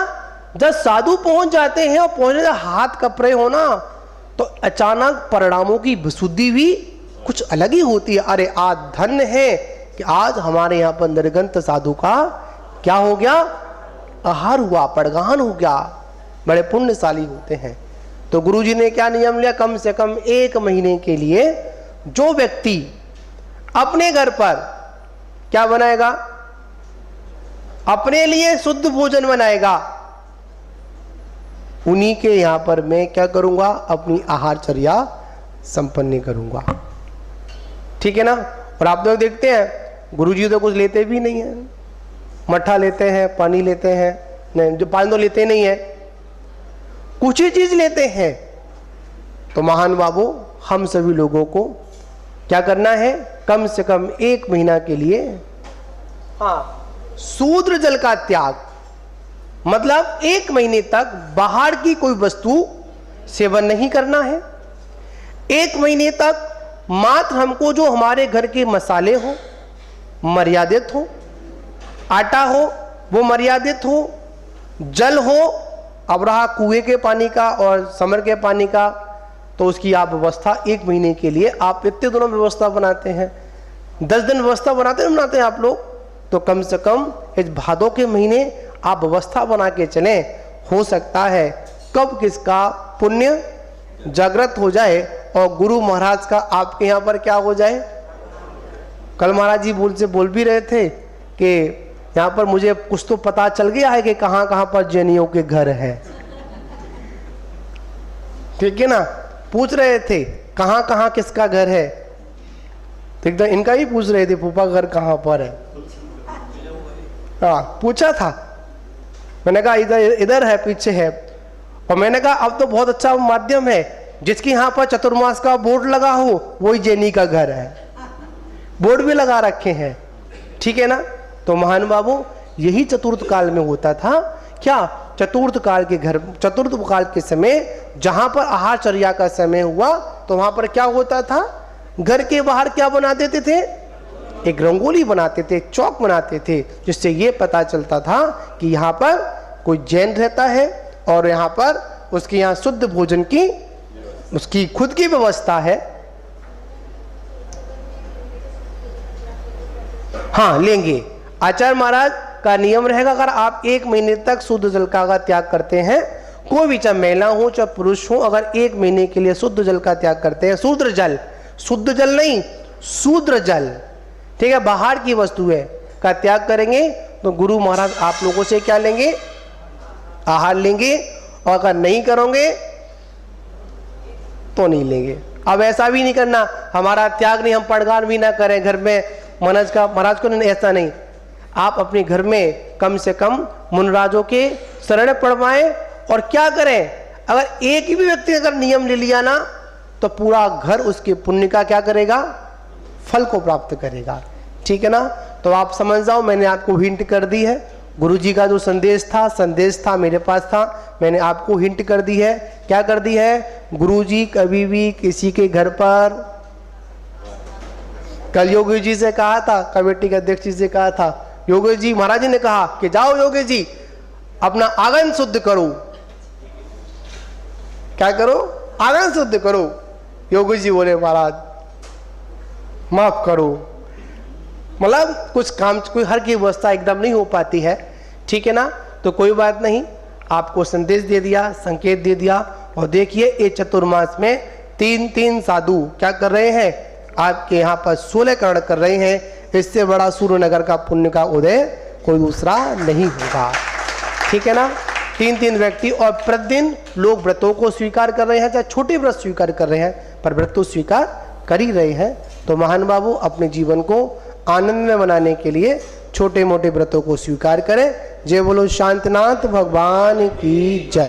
जब साधु पहुंच जाते हैं और पहुंचने से हाथ कप रहे हो ना, तो अचानक परिणामों की विशुद्धि भी कुछ अलग ही होती है। अरे आज धन्य है कि आज हमारे यहाँ पर निर्गंत साधु का क्या हो गया? आहार हुआ, पड़गान हो गया। बड़े पुण्यशाली होते हैं। तो गुरुजी ने क्या नियम लिया? कम से कम 1 महीने के लिए जो व्यक्ति अपने घर पर क्या बनाएगा? अपने लिए शुद्ध भोजन बनाएगा, उन्हीं के यहां पर मैं क्या करूंगा? अपनी आहारचर्या संपन्न करूंगा। ठीक है ना? और आप लोग देखते हैं गुरुजी तो कुछ लेते भी नहीं है, मट्ठा लेते हैं, पानी लेते हैं, नहीं जो पानी तो लेते नहीं है, कुछ ही चीज लेते हैं। तो महान बाबू, हम सभी लोगों को क्या करना है? कम से कम 1 महीना के लिए शूद्र जल का त्याग, मतलब 1 महीने तक बाहर की कोई वस्तु सेवन नहीं करना है। 1 महीने तक मात्र हमको जो हमारे घर के मसाले हो मर्यादित हो, आटा हो वो मर्यादित हो, जल हो, अब रहा कुएं के पानी का और समर के पानी का, तो उसकी आप व्यवस्था 1 महीने के लिए आप इतने दिनों में व्यवस्था बनाते हैं, 10 दिन व्यवस्था बनाते हैं आप लोग, तो कम से कम इस भादों के महीने आप व्यवस्था बना के चलें। हो सकता है कब किसका पुण्य जागृत हो जाए और गुरु महाराज का आपके यहाँ पर क्या हो जाए। कल महाराज जी बोल भी रहे थे कि यहाँ पर मुझे कुछ तो पता चल गया है कि कहाँ कहाँ पर जैनियों के घर है। ठीक है ना? पूछ रहे थे कहाँ कहाँ किसका घर है, तो एकदम इनका ही पूछ रहे थे फूफा घर कहाँ पर है। हाँ पूछा था, मैंने कहा इधर है, पीछे है। और मैंने कहा अब तो बहुत अच्छा माध्यम है, जिसके यहाँ पर चतुर्मास का बोर्ड लगा हो वही जैनी का घर है, बोर्ड भी लगा रखे हैं। ठीक है ना? तो महान बाबू, यही चतुर्थ काल में होता था। क्या? चतुर्थ काल के समय जहां पर आहारचर्या का समय हुआ तो वहां पर क्या होता था? घर के बाहर क्या बना देते थे? एक रंगोली बनाते थे, चौक बनाते थे, जिससे ये पता चलता था कि यहाँ पर कोई जैन रहता है और यहाँ पर उसके यहाँ शुद्ध भोजन की उसकी खुद की व्यवस्था है। हाँ लेंगे। आचार्य महाराज का नियम रहेगा, अगर आप 1 महीने तक शुद्ध जल का त्याग करते हैं, कोई भी चाहे महिला हो चाहे पुरुष हो, अगर 1 महीने के लिए शुद्ध जल का त्याग करते हैं, शुद्ध जल, शुद्ध जल नहीं शूद्र जल, ठीक है, बाहर की वस्तु है का त्याग करेंगे, तो गुरु महाराज आप लोगों से क्या लेंगे? आहार लेंगे। और अगर नहीं करोगे तो नहीं लेंगे। अब ऐसा भी नहीं करना हमारा त्याग नहीं, हम पड़गान भी ना करें घर में महाराज को नहीं, ऐसा नहीं। आप अपने घर में कम से कम मुनराजों के शरण पढ़वाएं। और क्या करें, अगर एक ही भी व्यक्ति अगर नियम ले लिया ना, तो पूरा घर उसके पुण्य का क्या करेगा? फल को प्राप्त करेगा। ठीक है ना? तो आप समझ जाओ, मैंने आपको हिंट कर दी है। गुरुजी का जो संदेश था मेरे पास था, मैंने आपको हिंट कर दी है। क्या कर दी है? गुरुजी कभी भी किसी के घर पर, कल योगी जी से कहा था, कमेटी के अध्यक्ष जी से कहा था, योगी जी महाराज जी ने कहा कि जाओ योगी जी अपना आंगन शुद्ध करो। क्या करो? आंगन शुद्ध करो। योगी जी बोले महाराज माफ करो, मतलब कुछ काम, कोई हर की व्यवस्था एकदम नहीं हो पाती है। ठीक है ना? तो कोई बात नहीं, आपको संदेश दे दिया, संकेत दे दिया। और देखिए ये चतुर्मास में 3 साधु क्या कर रहे हैं? आपके यहाँ पर 16 करण कर रहे हैं। इससे बड़ा सूर्यनगर का पुण्य का उदय कोई दूसरा नहीं होगा। ठीक है ना? 3 व्यक्ति, और प्रतिदिन लोग व्रतों को स्वीकार कर रहे हैं, चाहे छोटे व्रत स्वीकार कर रहे हैं, पर व्रत तो स्वीकार कर ही रहे हैं। तो महान बाबू अपने जीवन को आनंद में बनाने के लिए छोटे मोटे व्रतों को स्वीकार करें। जय बोलो शांतनाथ भगवान की जय।